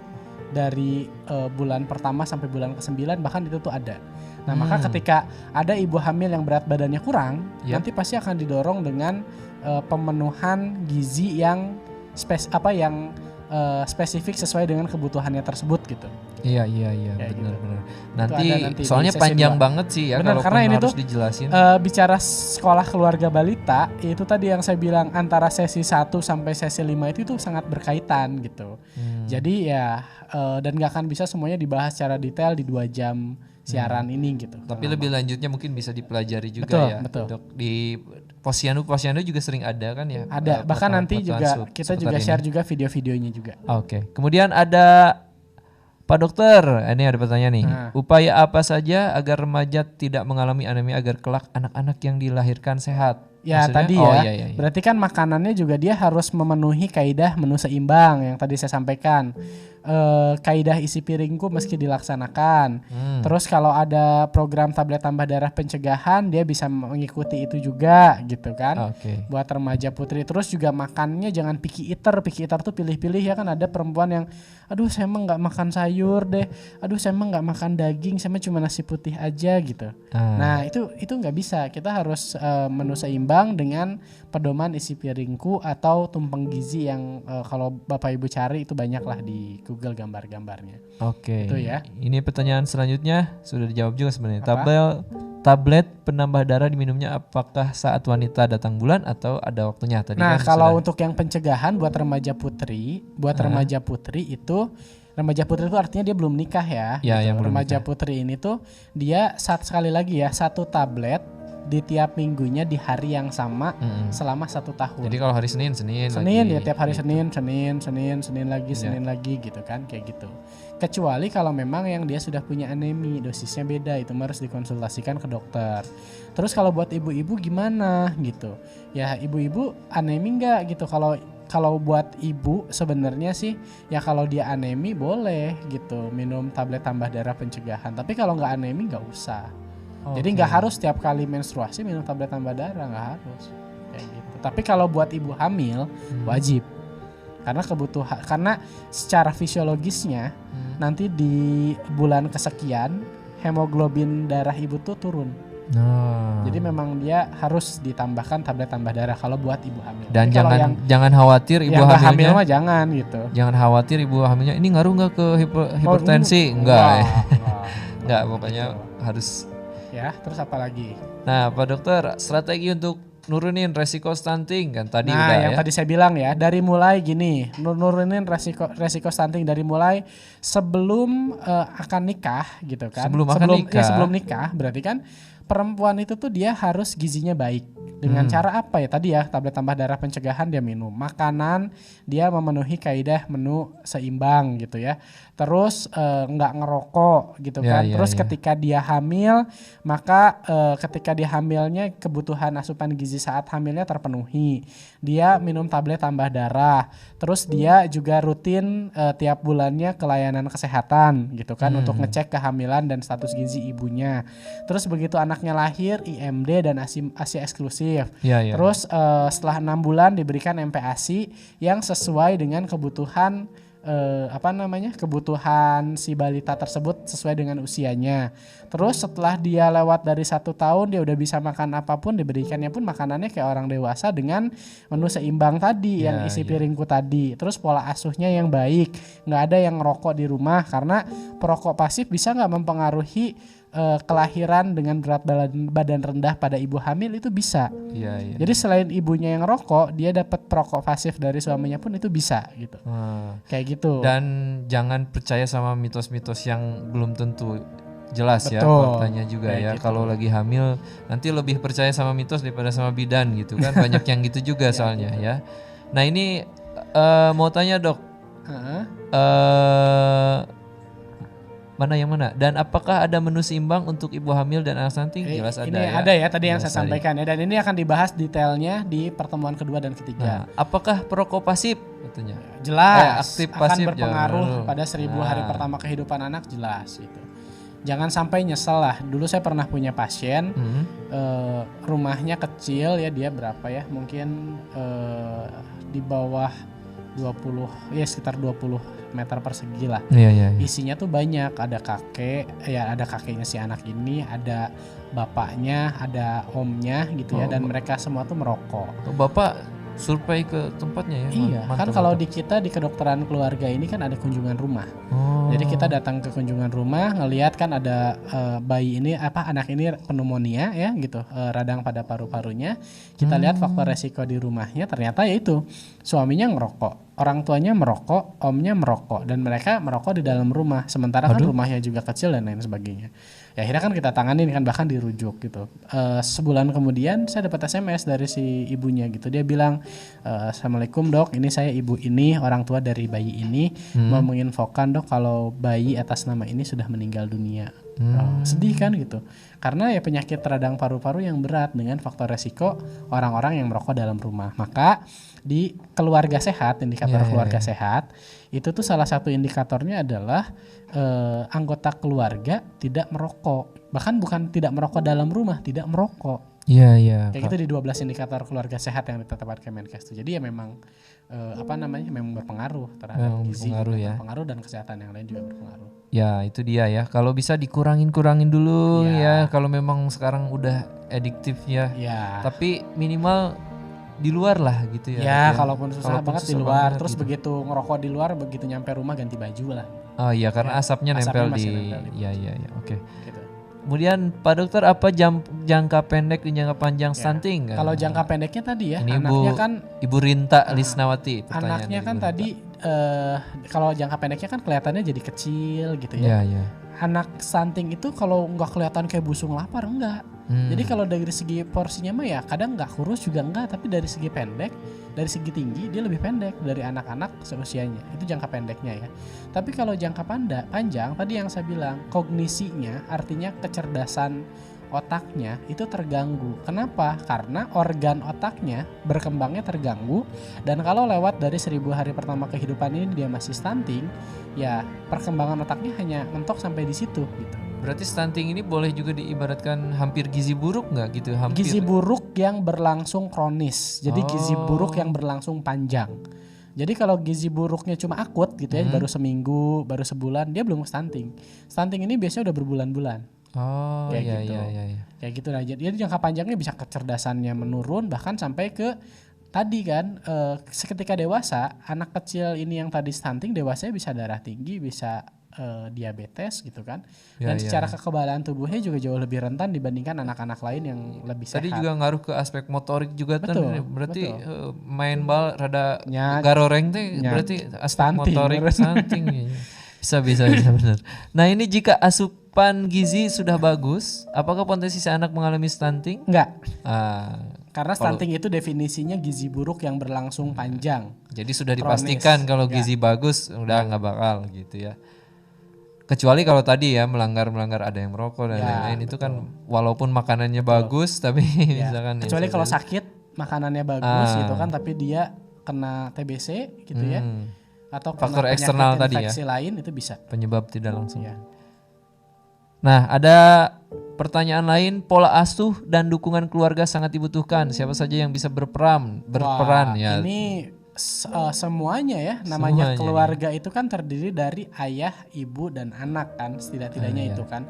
dari bulan pertama sampai bulan ke-9, bahkan itu tuh ada. Nah, maka ketika ada ibu hamil yang berat badannya kurang, nanti pasti akan didorong dengan pemenuhan gizi yang spesifik sesuai dengan kebutuhannya tersebut gitu. Iya Kayak benar gitu. benar. Itu Nanti ada nanti di soalnya sesi panjang 2. banget sih ya Benar, kalau karena ini harus tuh, dijelasin. Bicara sekolah keluarga balita itu tadi yang saya bilang antara sesi 1 sampai sesi 5 itu tuh sangat berkaitan gitu. Jadi ya dan gak akan bisa semuanya dibahas secara detail di 2 jam siaran ini gitu. Tapi lebih lanjutnya mungkin bisa dipelajari juga Betul, ya. betul. Dok, di Posyandu juga sering ada kan ya. Ada, bahkan nanti juga kita juga ini. share juga video-videonya juga. Oke. Kemudian ada Pak Dokter, ini ada pertanyaan nih. Nah. Upaya apa saja agar remaja tidak mengalami anemia agar kelak anak-anak yang dilahirkan sehat? Ya Maksudnya? tadi Oh, ya, iya. berarti kan makanannya juga dia harus memenuhi kaidah menu seimbang yang tadi saya sampaikan. Kaidah isi piringku meski dilaksanakan. Terus kalau ada program tablet tambah darah pencegahan dia bisa mengikuti itu juga gitu kan. Oke. Buat remaja putri. Terus juga makannya jangan picky eater tuh pilih-pilih ya kan, ada perempuan yang aduh saya emang nggak makan sayur deh, aduh saya emang nggak makan daging, saya emang cuma nasi putih aja gitu. Nah itu nggak bisa, kita harus menu seimbang dengan pedoman isi piringku atau tumpeng gizi yang kalau bapak ibu cari itu banyak lah di Google gambar-gambarnya. Oke. Itu ya. Ini pertanyaan selanjutnya sudah dijawab juga sebenarnya. Apa? Tablet penambah darah diminumnya apakah saat wanita datang bulan atau ada waktunya tadi Nah kan kalau sudah. untuk yang pencegahan buat remaja putri remaja putri itu artinya dia belum nikah ya. Ya, yang belum Remaja nikah. putri ini tuh dia sekali lagi ya 1 tablet di tiap minggunya di hari yang sama selama 1 tahun. Jadi kalau hari Senin Senin lagi. ya tiap hari Senin lagi gitu kan, kayak gitu. Kecuali kalau memang yang dia sudah punya anemi, dosisnya beda, itu harus dikonsultasikan ke dokter. Terus kalau buat ibu-ibu gimana gitu? Ya ibu-ibu anemi enggak gitu? Kalau buat ibu sebenarnya sih ya kalau dia anemi boleh gitu minum tablet tambah darah pencegahan. Tapi kalau nggak anemi nggak usah. Jadi nggak harus tiap kali menstruasi minum tablet tambah darah, nggak harus kayak gitu. Tapi kalau buat ibu hamil wajib karena secara fisiologisnya nanti di bulan kesekian hemoglobin darah ibu tuh turun. Nah. Jadi memang dia harus ditambahkan tablet tambah darah kalau buat ibu hamil. Dan Jadi kalau jangan khawatir ibu yang nggak hamil hamilnya. mah jangan gitu. Jangan khawatir ibu hamilnya ini ngaruh nggak ke hipertensi? Enggak ya. Enggak, pokoknya harus. Ya, terus apa lagi? Nah, Pak Dokter, strategi untuk nurunin resiko stunting kan tadi Nah, udah yang ya. tadi saya bilang ya, dari mulai gini, nurunin resiko stunting dari mulai sebelum akan nikah gitu kan. Sebelum akan nikah. Ya, sebelum nikah, berarti kan perempuan itu tuh dia harus gizinya baik. Dengan cara apa ya? Tadi ya, tablet tambah darah pencegahan dia minum. Makanan dia memenuhi kaidah menu seimbang gitu ya. Terus nggak ngerokok gitu Ya, kan. ya, Terus ya. ketika dia hamil, maka ketika dia hamilnya kebutuhan asupan gizi saat hamilnya terpenuhi. Dia minum tablet tambah darah. Terus dia juga rutin tiap bulannya ke layanan kesehatan gitu kan untuk ngecek kehamilan dan status gizi ibunya. Terus begitu anaknya lahir IMD dan ASI eksklusif. Ya, ya. Terus setelah 6 bulan diberikan MPASI yang sesuai dengan kebutuhan kebutuhan si balita tersebut sesuai dengan usianya. Terus setelah dia lewat dari 1 tahun dia udah bisa makan apapun, diberikannya pun makanannya kayak orang dewasa dengan menu seimbang tadi yang isi piringku tadi. Terus pola asuhnya yang baik, nggak ada yang ngerokok di rumah karena perokok pasif bisa nggak mempengaruhi kelahiran dengan berat badan rendah pada ibu hamil itu bisa. Iya, iya. Jadi selain ibunya yang rokok, dia dapat perokok pasif dari suaminya pun itu bisa gitu. Kayak gitu. Dan jangan percaya sama mitos-mitos yang belum tentu jelas ya Betul. faktanya juga Kayak ya. gitu. Kalau lagi hamil nanti lebih percaya sama mitos daripada sama bidan gitu kan. Banyak yang gitu juga soalnya ya. Nah ini mau tanya dok, Heeh. mana yang mana? Dan apakah ada menu seimbang untuk ibu hamil dan anak stunting? Jelas ada Ini ya. ada ya tadi yang Jelas saya sampaikan ya, dan ini akan dibahas detailnya di pertemuan kedua dan ketiga. Nah, apakah perokok pasif katanya? Jelas aktif akan pasif berpengaruh jangan. pada 1000 hari pertama kehidupan anak, jelas gitu. Jangan sampai nyesel lah. Dulu saya pernah punya pasien rumahnya kecil ya, dia berapa ya? Mungkin di bawah 20 ya, sekitar 20 meter persegi lah. Iya, iya. Isinya tuh banyak, ada ada kakeknya si anak ini, ada bapaknya, ada omnya gitu ya, dan mereka semua tuh merokok. Bapak survei ke tempatnya ya? Iya, Mantap, kan kalau mantap. di kita di kedokteran keluarga ini kan ada kunjungan rumah. Oh. Jadi kita datang ke kunjungan rumah, ngelihat kan ada bayi ini anak ini pneumonia ya gitu, radang pada paru-parunya. Kita lihat faktor resiko di rumahnya, ternyata yaitu suaminya ngerokok, orang tuanya merokok, omnya merokok, dan mereka merokok di dalam rumah. Sementara kan rumahnya juga kecil dan lain sebagainya. Ya akhirnya kan kita tanganin kan, bahkan dirujuk gitu. Sebulan kemudian saya dapat SMS dari si ibunya gitu. Dia bilang, Assalamualaikum dok, ini saya ibu ini, orang tua dari bayi ini, mau menginfokan dok kalau bayi atas nama ini sudah meninggal dunia. Sedih kan gitu. Karena ya penyakit radang paru-paru yang berat dengan faktor resiko orang-orang yang merokok dalam rumah. Maka di keluarga sehat, indikator keluarga sehat, itu tuh salah satu indikatornya adalah anggota keluarga tidak merokok. Bahkan bukan tidak merokok dalam rumah, tidak merokok. Iya, iya. Kayak gitu di 12 indikator keluarga sehat yang ditetapkan Kemenkes tuh. Jadi ya memang memang berpengaruh terhadap gizi, berpengaruh dan kesehatan yang lain juga berpengaruh. Ya itu dia ya. Kalau bisa dikurangin dulu ya. Kalau memang sekarang udah adiktif ya. Ya. Tapi minimal di luar lah gitu ya. Ya, kalaupun susah banget di luar. Terus gitu. begitu ngerokok di luar, begitu nyampe rumah ganti baju lah. Oh iya, karena asapnya nempel masih di. nempel Iya, iya, iya. Oke. Gitu. Kemudian Pak Dokter, apa jangka pendek dan jangka panjang stunting? Kalau jangka pendeknya tadi ya, ini anaknya kan Ibu Rinta Lisnawati. anaknya kan tadi kalau jangka pendeknya kan kelihatannya jadi kecil gitu ya. Iya, iya. Anak stunting itu kalau nggak kelihatan kayak busung lapar, enggak. Jadi kalau dari segi porsinya mah ya kadang nggak kurus juga enggak, tapi dari segi pendek, dari segi tinggi dia lebih pendek dari anak-anak seusianya. Itu jangka pendeknya ya. Tapi kalau jangka panjang tadi yang saya bilang, kognisinya artinya kecerdasan otaknya itu terganggu. Kenapa? Karena organ otaknya berkembangnya terganggu, dan kalau lewat dari 1000 hari pertama kehidupan ini dia masih stunting, ya perkembangan otaknya hanya mentok sampai di situ gitu. Berarti stunting ini boleh juga diibaratkan hampir gizi buruk nggak gitu? Hampir. Gizi buruk yang berlangsung kronis. Jadi gizi buruk yang berlangsung panjang. Jadi kalau gizi buruknya cuma akut gitu ya, baru seminggu, baru sebulan, dia belum stunting. Stunting ini biasanya udah berbulan-bulan. Oh Kayak iya gitu. iya iya. Iya. Kayak gitu lah. Jadi jangka panjangnya bisa kecerdasannya menurun bahkan sampai ke tadi kan seketika dewasa anak kecil ini yang tadi stunting dewasanya bisa darah tinggi, bisa diabetes gitu kan. Ya, Dan ya, secara ya. kekebalan tubuhnya juga jauh lebih rentan dibandingkan anak-anak lain yang lebih Tadi sehat. juga ngaruh ke aspek motorik juga kan. Betul, Berarti betul. main bal rada Nya, garoreng teh nya berarti aspek stunting. motorik stunting ya. Bisa benar. Nah, ini jika asupan gizi sudah bagus, apakah potensi si anak mengalami stunting? Enggak, Ah, karena kalau stunting itu definisinya gizi buruk yang berlangsung panjang. jadi sudah Kronis. dipastikan kalau Enggak. gizi bagus udah nggak bakal gitu ya. Kecuali kalau tadi ya melanggar ada yang merokok dan Ya, lain-lain itu betul. kan walaupun makanannya bagus tapi Ya, misalkan kecuali ya, kalau sakit makanannya bagus gitu kan tapi dia kena TBC gitu ya atau kena Faktor penyakit eksternal tadi ya. infeksi lain itu bisa. penyebab tidak langsung. Ya. Nah, ada pertanyaan lain, pola asuh dan dukungan keluarga sangat dibutuhkan. Siapa saja yang bisa berperan Wah, ya. ini semuanya ya. Namanya Semuanya, keluarga itu kan terdiri dari ayah, ibu dan anak kan setidak-tidaknya itu kan.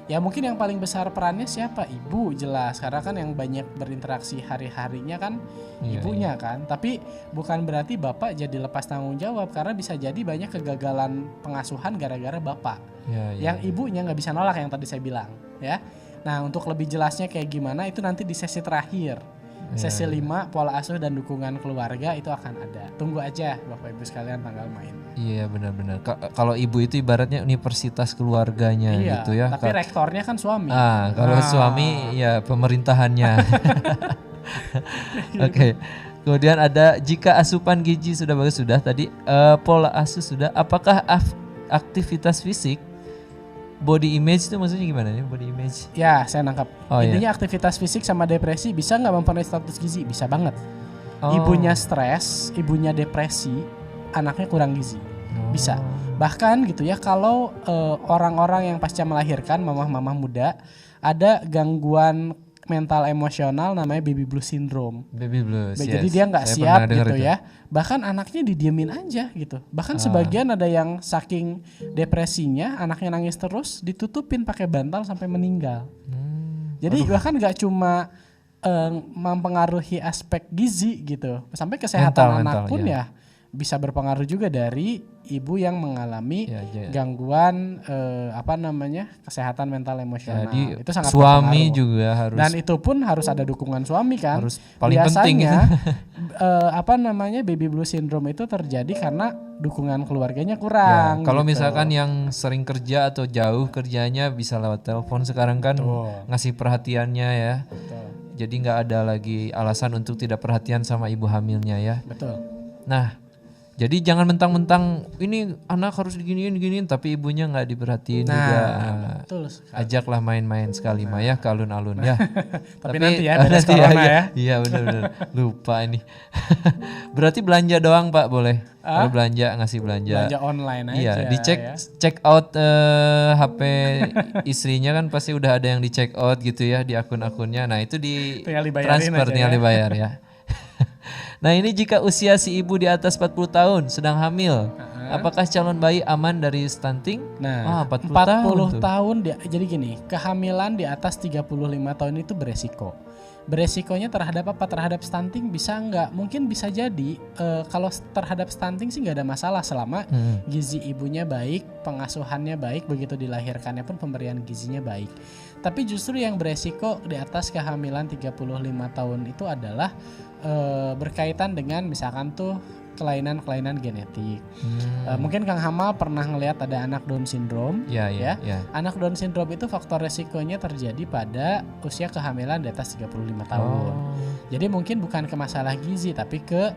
Ya mungkin yang paling besar perannya siapa? Ibu jelas karena kan yang banyak berinteraksi hari-harinya kan ibunya kan. Tapi bukan berarti bapak jadi lepas tanggung jawab karena bisa jadi banyak kegagalan pengasuhan gara-gara bapak. Ya, ya. Yang ibunya nggak bisa nolak yang tadi saya bilang ya. Nah untuk lebih jelasnya kayak gimana itu nanti di sesi terakhir. Sesi 5 pola asuh dan dukungan keluarga itu akan ada. Tunggu aja Bapak Ibu sekalian tanggal main. Iya benar-benar. Kalau ibu itu ibaratnya universitas keluarganya gitu ya. Tapi rektornya kan suami. Kalau suami ya pemerintahannya. Oke. Kemudian ada jika asupan gizi sudah bagus sudah tadi pola asuh sudah. Apakah aktivitas fisik body image itu maksudnya gimana ya body image? Ya saya nangkap. Oh, Intinya aktivitas fisik sama depresi bisa nggak mempengaruhi status gizi? Bisa banget. Oh. Ibunya stres, ibunya depresi, anaknya kurang gizi. Bisa. Bahkan gitu ya kalau orang-orang yang pasca melahirkan, mamah-mamah muda, ada gangguan mental emosional namanya baby blues syndrome. Baby blues. Jadi dia nggak siap gitu ya. Bahkan anaknya didiemin aja gitu. Bahkan sebagian ada yang saking depresinya anaknya nangis terus ditutupin pakai bantal sampai meninggal. Jadi bahkan nggak cuma mempengaruhi aspek gizi gitu, sampai kesehatan anak pun ya bisa berpengaruh juga dari ibu yang mengalami gangguan kesehatan mental emosional. Jadi itu sangat suami berpengaruh. juga harus. Dan itu pun harus ada dukungan suami kan. Harus paling biasanya penting. baby blues syndrome itu terjadi karena dukungan keluarganya kurang. Kalau gitu. misalkan yang sering kerja atau jauh kerjanya bisa lewat telepon sekarang kan ngasih perhatiannya ya. Betul. Jadi nggak ada lagi alasan untuk tidak perhatian sama ibu hamilnya ya. Betul. Nah, jadi jangan mentang-mentang ini anak harus diginiin tapi ibunya nggak diperhatiin juga. Betul sekali. Ajaklah main-main sekali ya ke alun-alun ya. Tapi nanti ya beres corona ya. Iya benar-benar lupa ini. Berarti belanja doang Pak boleh? Kalau belanja ngasih belanja. Belanja online aja. Iya, dicek check out HP istrinya kan pasti udah ada yang di check out gitu ya di akun-akunnya. Nah itu di transfer tinggal dibayar ya. Nah ini jika usia si ibu di atas 40 tahun sedang hamil, apakah calon bayi aman dari stunting? Nah 40 tahun jadi gini, kehamilan di atas 35 tahun itu beresiko. Beresikonya terhadap apa? Terhadap stunting bisa nggak? Mungkin bisa jadi kalau terhadap stunting sih nggak ada masalah selama gizi ibunya baik, pengasuhannya baik, begitu dilahirkannya pun pemberian gizinya baik. Tapi justru yang beresiko di atas kehamilan 35 tahun itu adalah berkaitan dengan misalkan tuh kelainan-kelainan genetik. Mungkin Kang Hamal pernah ngelihat ada anak Down syndrome. Ya. Anak Down syndrome itu faktor resikonya terjadi pada usia kehamilan di atas 35 tahun. Jadi mungkin bukan ke masalah gizi tapi ke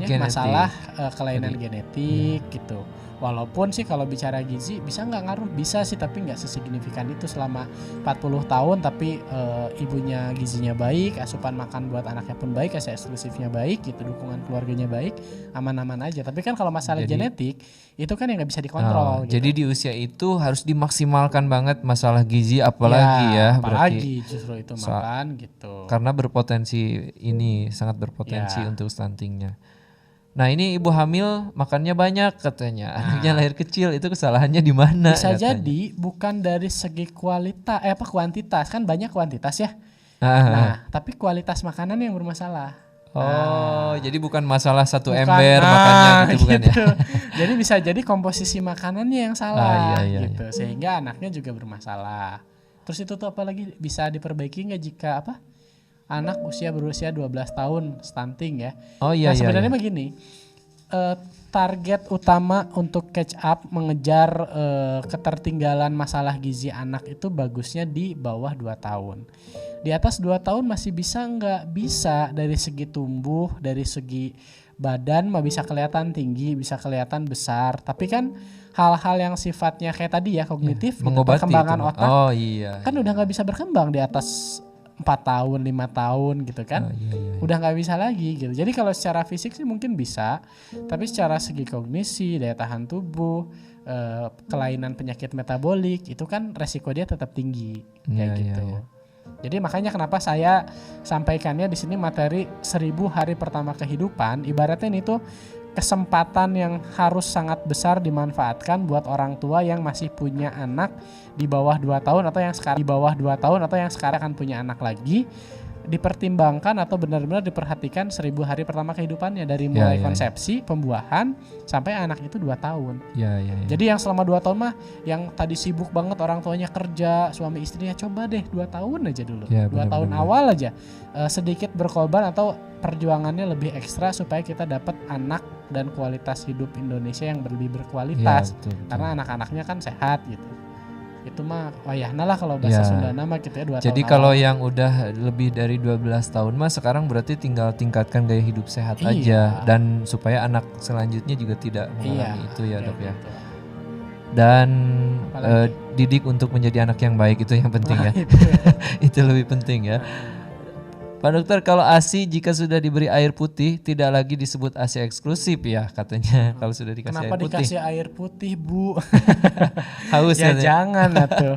genetik. Masalah kelainan genetik gitu. Walaupun sih kalau bicara gizi bisa nggak ngaruh, bisa sih tapi nggak sesignifikan itu selama 40 tahun tapi ibunya gizinya baik, asupan makan buat anaknya pun baik, asa eksklusifnya baik gitu, dukungan keluarganya baik, aman-aman aja. Tapi kan kalau masalah genetik itu kan yang nggak bisa dikontrol gitu. Jadi di usia itu harus dimaksimalkan banget masalah gizi apalagi apalagi justru itu makan gitu. Karena berpotensi ini sangat berpotensi untuk stuntingnya. Nah ini ibu hamil makannya banyak katanya, anaknya lahir kecil, itu kesalahannya di mana Bisa katanya. jadi bukan dari segi kuantitas, kan banyak kuantitas ya. Ah. Nah, tapi kualitas makanan yang bermasalah. Oh, jadi bukan masalah satu Bukan, ember makannya gitu bukan ya? gitu. Jadi bisa jadi komposisi makanannya yang salah Iya. gitu, sehingga anaknya juga bermasalah. Terus itu tuh apalagi bisa diperbaiki nggak jika anak berusia 12 tahun stunting ya. Oh Nah iya. sebenarnya begini, target utama untuk catch up mengejar ketertinggalan masalah gizi anak itu bagusnya di bawah 2 tahun. Di atas 2 tahun masih bisa nggak? Bisa, dari segi tumbuh, dari segi badan mah bisa kelihatan tinggi, bisa kelihatan besar. Tapi kan hal-hal yang sifatnya kayak tadi ya kognitif gitu, Mengobati perkembangan itu. otak Oh iya. kan udah nggak bisa berkembang di atas 4 tahun, 5 tahun gitu kan. Iya. Udah nggak bisa lagi gitu. Jadi kalau secara fisik sih mungkin bisa, tapi secara segi kognisi, daya tahan tubuh, kelainan penyakit metabolik itu kan resiko dia tetap tinggi kayak Iya, gitu. iya. Jadi makanya kenapa saya sampaikannya di sini materi 1000 hari pertama kehidupan, ibaratnya ini tuh kesempatan yang harus sangat besar dimanfaatkan buat orang tua yang masih punya anak di bawah 2 tahun atau yang sekarang akan punya anak lagi, dipertimbangkan atau benar-benar diperhatikan 1000 hari pertama kehidupannya dari mulai Iya. konsepsi, pembuahan sampai anak itu 2 tahun. Iya. Jadi yang selama 2 tahun mah yang tadi sibuk banget orang tuanya kerja, suami istrinya, coba deh 2 tahun aja dulu. Ya, 2 tahun benar-benar. awal aja sedikit berkorban atau perjuangannya lebih ekstra supaya kita dapat anak dan kualitas hidup Indonesia yang lebih berkualitas. Betul. Karena anak-anaknya kan sehat gitu. Itu mah wayahna lah kalau bahasa Ya. Sundana mah gitu ya 2 tahun Jadi awal. kalau yang udah lebih dari 12 tahun mah sekarang berarti tinggal tingkatkan gaya hidup sehat Iya. aja dan supaya anak selanjutnya juga tidak mengalami itu ya kayak dok ya. gitu. Dan Apalagi? didik untuk menjadi anak yang baik itu yang penting ya. Itu. Itu lebih penting ya. Pak dokter, kalau ASI jika sudah diberi air putih tidak lagi disebut ASI eksklusif ya katanya kalau sudah dikasih Kenapa air putih. dikasih air putih, Bu? Haus Ya katanya. jangan atuh.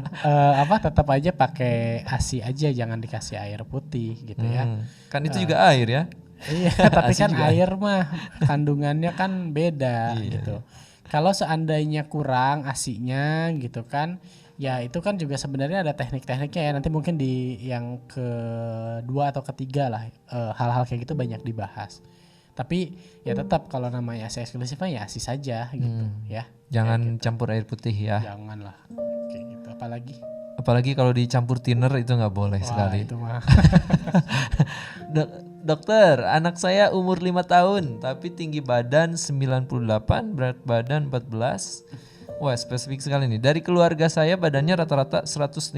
Tetap aja pakai ASI aja, jangan dikasih air putih gitu ya. Kan itu juga air ya. Iya, tapi ASI kan juga air mah kandungannya kan beda gitu. Kalau seandainya kurang ASI-nya gitu kan, ya itu kan juga sebenarnya ada teknik-tekniknya ya. Nanti mungkin di yang kedua atau ketiga lah hal-hal kayak gitu banyak dibahas. Tapi ya tetap kalau namanya ASI eksklusif ya ASI saja gitu ya. Jangan campur air putih ya. Jangan lah kayak gitu. Apalagi kalau dicampur thinner itu nggak boleh sekali. Itu mah. Dokter, anak saya umur 5 tahun tapi tinggi badan 98, berat badan 14. Wah, spesifik sekali nih. Dari keluarga saya badannya rata-rata 155.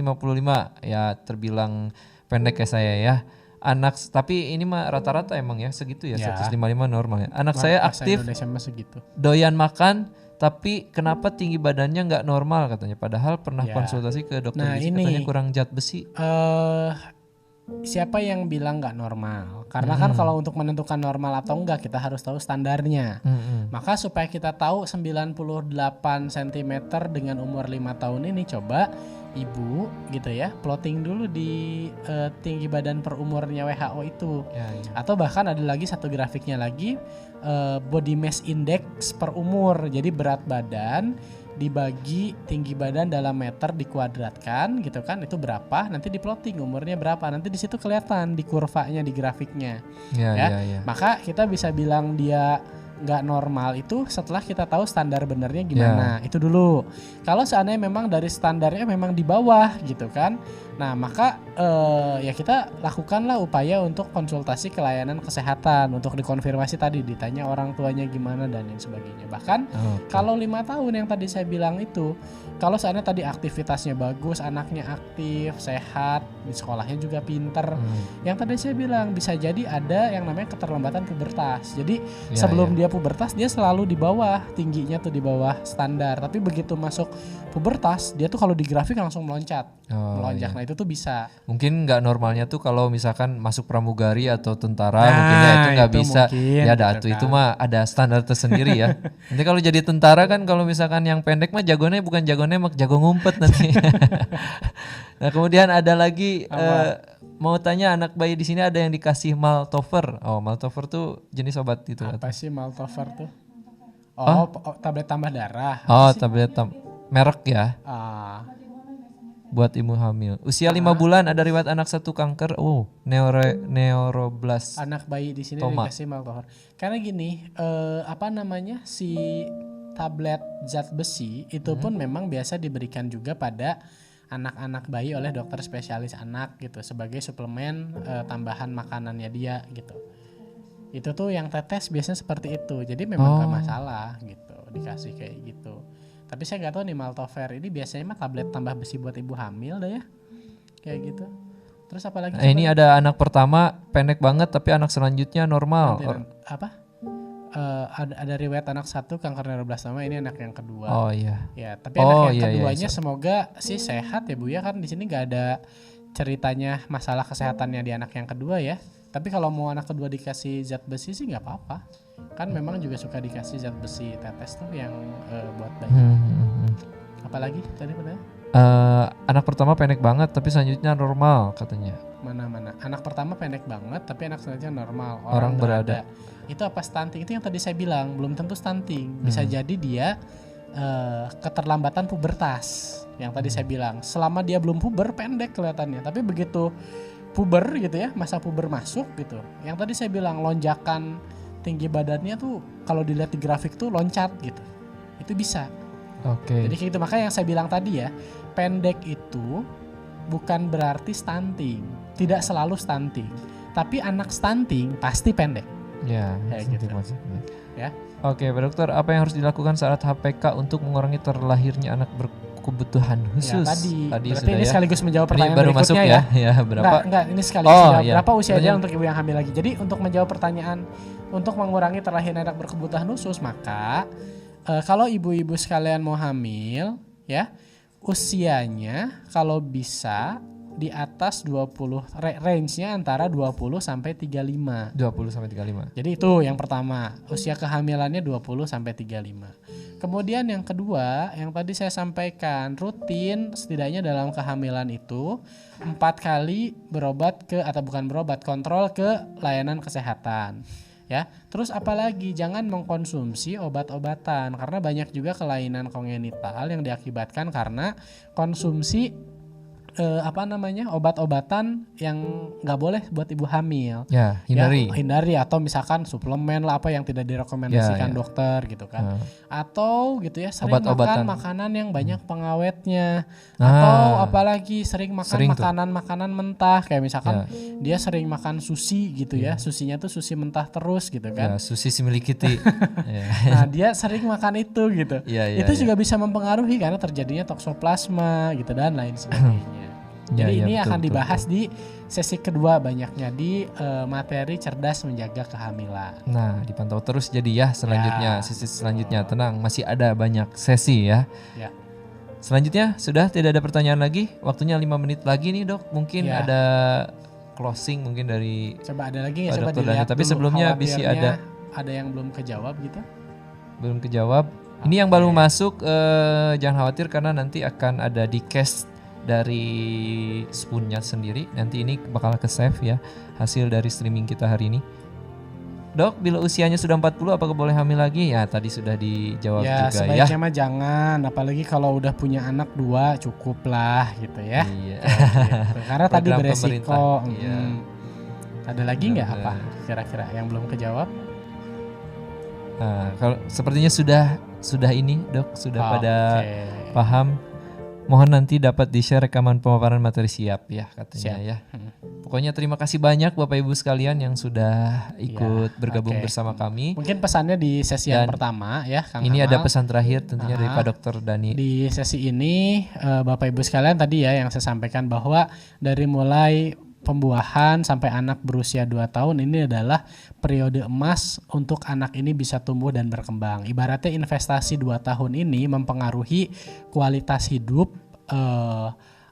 Ya, terbilang pendek ya saya ya. Tapi ini mah rata-rata emang ya segitu ya, Ya. 155 normal ya. Anak saya Bahasa aktif, Indonesia mah segitu. doyan makan, tapi kenapa tinggi badannya nggak normal katanya. Padahal pernah Ya. konsultasi ke dokter Nah, gizi ini. katanya kurang zat besi. Siapa yang bilang nggak normal? Karena kan kalau untuk menentukan normal atau enggak kita harus tahu standarnya. Maka supaya kita tahu 98 cm dengan umur 5 tahun ini, coba ibu gitu ya plotting dulu di tinggi badan per umurnya WHO itu. Ya. Atau bahkan ada lagi satu grafiknya lagi, body mass index per umur. Jadi berat badan dibagi tinggi badan dalam meter dikuadratkan gitu kan, itu berapa, nanti di plotting umurnya berapa, nanti di situ kelihatan di kurvanya, di grafiknya. Ya. Maka kita bisa bilang dia nggak normal itu setelah kita tahu standar benernya gimana. Itu dulu. Kalau seandainya memang dari standarnya memang di bawah gitu kan, nah maka ya kita lakukanlah upaya untuk konsultasi ke layanan kesehatan untuk dikonfirmasi tadi, ditanya orang tuanya gimana dan lain sebagainya. Bahkan kalau 5 tahun yang tadi saya bilang itu, kalau seandainya tadi aktivitasnya bagus, anaknya aktif, sehat, di sekolahnya juga pinter, yang tadi saya bilang bisa jadi ada yang namanya keterlambatan pubertas. Jadi sebelum dia pubertas dia selalu di bawah, tingginya tuh di bawah standar. Tapi begitu masuk pubertas dia tuh kalau di grafik langsung melonjak. Nah itu tuh bisa. Mungkin nggak normalnya tuh kalau misalkan masuk pramugari atau tentara, mungkin ya itu nggak bisa. Mungkin, Ya ada gitu itu mah ada standar tersendiri ya. Nanti kalau jadi tentara kan kalau misalkan yang pendek mah jagonya bukan jagonya, mak jago ngumpet nanti. Nah kemudian ada lagi mau tanya anak bayi di sini ada yang dikasih Maltover. Oh, Maltover tuh jenis obat itu. Apa sih Maltover tuh? Oh, tablet tambah darah. Oh, tablet merek ya Ah, buat ibu hamil. Usia 5 bulan ada riwayat anak satu kanker. Oh, neuroblastoma. anak bayi di sini dikasih Maltover. Karena gini, apa namanya si tablet zat besi itu pun memang biasa diberikan juga pada anak-anak bayi oleh dokter spesialis anak gitu sebagai suplemen tambahan makanannya dia gitu. Itu tuh yang tetes biasanya seperti itu. Jadi memang gak masalah gitu dikasih kayak gitu. Tapi saya nggak tahu nih Maltover ini biasanya mah tablet tambah besi buat ibu hamil dah ya. Kayak gitu. Terus apa lagi? Ini ada anak pertama pendek banget tapi anak selanjutnya normal. Apa? Ada riwayat anak satu kanker neuroblastoma, ini anak yang kedua. Oh iya. Ya, tapi anak yang keduanya semoga sih sehat ya Bu ya, kan di sini nggak ada ceritanya masalah kesehatannya di anak yang kedua ya. Tapi kalau mau anak kedua dikasih zat besi sih nggak apa-apa. Kan memang juga suka dikasih zat besi tetes tuh yang buat bayi. Apalagi tadi benar? Anak pertama pendek banget tapi selanjutnya normal katanya. Mana? Anak pertama pendek banget tapi anak selanjutnya normal. Orang berada. Itu apa stunting? Itu yang tadi saya bilang, belum tentu stunting. Bisa jadi dia keterlambatan pubertas. Yang tadi saya bilang, selama dia belum puber pendek kelihatannya. Tapi begitu puber gitu ya, masa puber masuk gitu. Yang tadi saya bilang lonjakan tinggi badannya tuh kalau dilihat di grafik tuh loncat gitu. Itu bisa. Oke. Jadi kayak gitu, makanya yang saya bilang tadi ya, pendek itu bukan berarti stunting. Tidak selalu stunting. Tapi anak stunting pasti pendek. Ya, kayak gitu. maksudnya. Ya. Oke, Pak Dokter, apa yang harus dilakukan saat HPK untuk mengurangi terlahirnya anak berkebutuhan khusus? Ya, tadi berarti sudah ini ya. sekaligus menjawab pertanyaan ini baru berikutnya masuk ya. Berapa? Enggak, ini sekaligus menjawab iya. berapa usianya untuk ibu yang hamil lagi. Jadi untuk menjawab pertanyaan untuk mengurangi terlahirnya anak berkebutuhan khusus, maka kalau ibu-ibu sekalian mau hamil ya, usianya kalau bisa di atas 20, range-nya antara 20 sampai 35. 20 sampai 35. Jadi itu yang pertama, usia kehamilannya 20 sampai 35. Kemudian yang kedua, yang tadi saya sampaikan, rutin setidaknya dalam kehamilan itu 4 kali kontrol ke layanan kesehatan. Ya, terus apalagi jangan mengkonsumsi obat-obatan karena banyak juga kelainan kongenital yang diakibatkan karena konsumsi obat-obatan yang nggak boleh buat ibu hamil. Ya, hindari. Ya, hindari atau misalkan suplemen lah apa yang tidak direkomendasikan dokter gitu kan. Atau gitu ya sering makan makanan yang banyak pengawetnya. Atau apalagi sering makan makanan mentah kayak misalkan dia sering makan sushi gitu ya. Susinya tuh sushi mentah terus gitu kan. Ya, sushi similikiti. Nah, dia sering makan itu gitu. Itu juga bisa mempengaruhi karena terjadinya toksoplasma gitu dan lain sebagainya. Jadi ini akan dibahas di sesi kedua banyaknya di materi cerdas menjaga kehamilan. Nah, dipantau terus jadi ya selanjutnya, sesi selanjutnya. Tenang, masih ada banyak sesi ya. Selanjutnya sudah tidak ada pertanyaan lagi. Waktunya 5 menit lagi nih, Dok. Mungkin ada closing mungkin dari coba ada lagi nggak, coba Dani. dilihat Tapi dulu, sebelumnya bisa ada yang belum kejawab gitu. Belum kejawab. Ini yang baru masuk, jangan khawatir karena nanti akan ada di cast dari Spoonnya sendiri. Nanti ini bakal ke save ya hasil dari streaming kita hari ini. Dok, bila usianya sudah 40 apakah boleh hamil lagi? Ya tadi sudah dijawab juga ya. Sebaiknya mah jangan, apalagi kalau udah punya anak 2 cukup lah gitu ya. Iya. Gitu. Karena tadi beresiko. Ada lagi nggak apa kira-kira yang belum kejawab? Nah, kalau sepertinya sudah ini, Dok, sudah pada paham. Mohon nanti dapat di-share rekaman pemaparan materi siap ya katanya ya. Pokoknya terima kasih banyak Bapak Ibu sekalian yang sudah ikut bergabung bersama kami. Mungkin pesannya di sesi yang pertama ya, Kang Ini Hamal. ada pesan terakhir tentunya dari Pak Dr. Dani. Di sesi ini Bapak Ibu sekalian tadi ya yang saya sampaikan bahwa dari mulai pembuahan sampai anak berusia 2 tahun ini adalah periode emas untuk anak ini bisa tumbuh dan berkembang. Ibaratnya investasi 2 tahun ini mempengaruhi kualitas hidup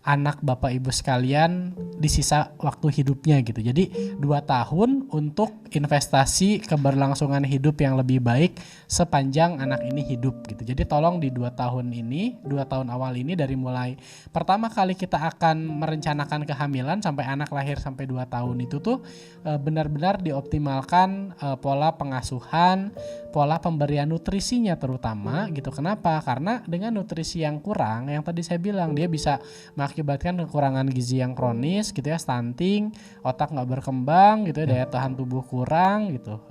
anak Bapak Ibu sekalian di sisa waktu hidupnya gitu. Jadi 2 tahun untuk investasi keberlangsungan hidup yang lebih baik sepanjang anak ini hidup gitu. Jadi tolong di 2 tahun ini, 2 tahun awal ini dari mulai pertama kali kita akan merencanakan kehamilan sampai anak lahir sampai 2 tahun itu tuh benar-benar dioptimalkan pola pengasuhan, pola pemberian nutrisinya terutama gitu. Kenapa? Karena dengan nutrisi yang kurang, yang tadi saya bilang dia bisa mengakibatkan kekurangan gizi yang kronis gitu ya, stunting, otak nggak berkembang gitu ya, daya tahan tubuh kurang gitu,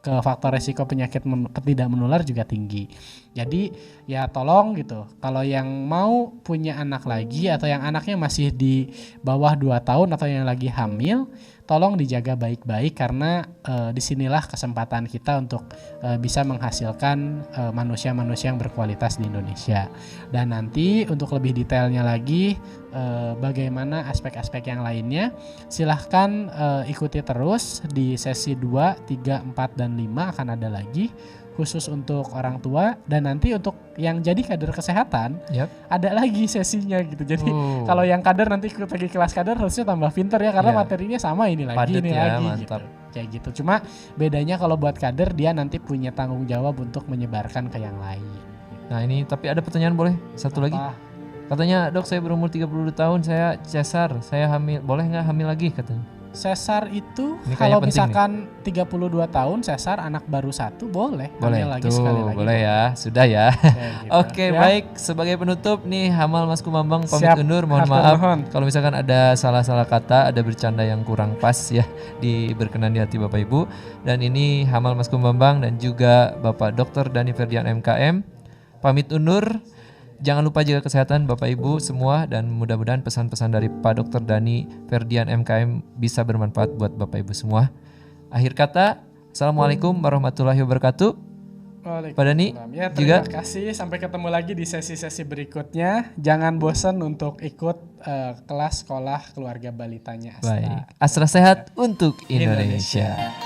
ke faktor resiko penyakit tidak menular juga tinggi. Jadi ya tolong gitu, kalau yang mau punya anak lagi atau yang anaknya masih di bawah 2 tahun atau yang lagi hamil, tolong dijaga baik-baik karena disinilah kesempatan kita untuk bisa menghasilkan manusia-manusia yang berkualitas di Indonesia. Dan nanti untuk lebih detailnya lagi bagaimana aspek-aspek yang lainnya, silahkan ikuti terus di sesi 2, 3, 4, dan 5 akan ada lagi khusus untuk orang tua, dan nanti untuk yang jadi kader kesehatan ada lagi sesinya gitu. Jadi kalau yang kader nanti ikut lagi kelas kader harusnya tambah pinter ya karena materinya sama ini lagi padet ini ya, lagi mantap. gitu. Kayak gitu. Cuma bedanya kalau buat kader dia nanti punya tanggung jawab untuk menyebarkan ke yang lain. Nah ini tapi ada pertanyaan boleh? Satu lagi. Katanya dok saya berumur 32 tahun saya cesar, saya hamil, boleh nggak hamil lagi katanya? Sesar itu ini kalau misalkan 32 tahun sesar anak baru 1 boleh hamil lagi sekali lagi. Boleh ya, sudah ya. Gitu. Oke, baik, sebagai penutup nih Hamal Mas Kumambang pamit undur, mohon maaf kalau misalkan ada salah-salah kata, ada bercanda yang kurang pas ya, berkenan di hati Bapak Ibu. Dan ini Hamal Mas Kumambang dan juga Bapak Dr. Dani Ferdian MKM pamit undur. Jangan lupa jaga kesehatan Bapak Ibu semua dan mudah-mudahan pesan-pesan dari Pak Dr. Dani Ferdian MKM bisa bermanfaat buat Bapak Ibu semua. Akhir kata, Assalamualaikum warahmatullahi wabarakatuh. Pak Dani ya, juga. Terima kasih, sampai ketemu lagi di sesi-sesi berikutnya. Jangan bosan untuk ikut kelas sekolah keluarga balitanya Astra. Baik, Astra sehat untuk Indonesia.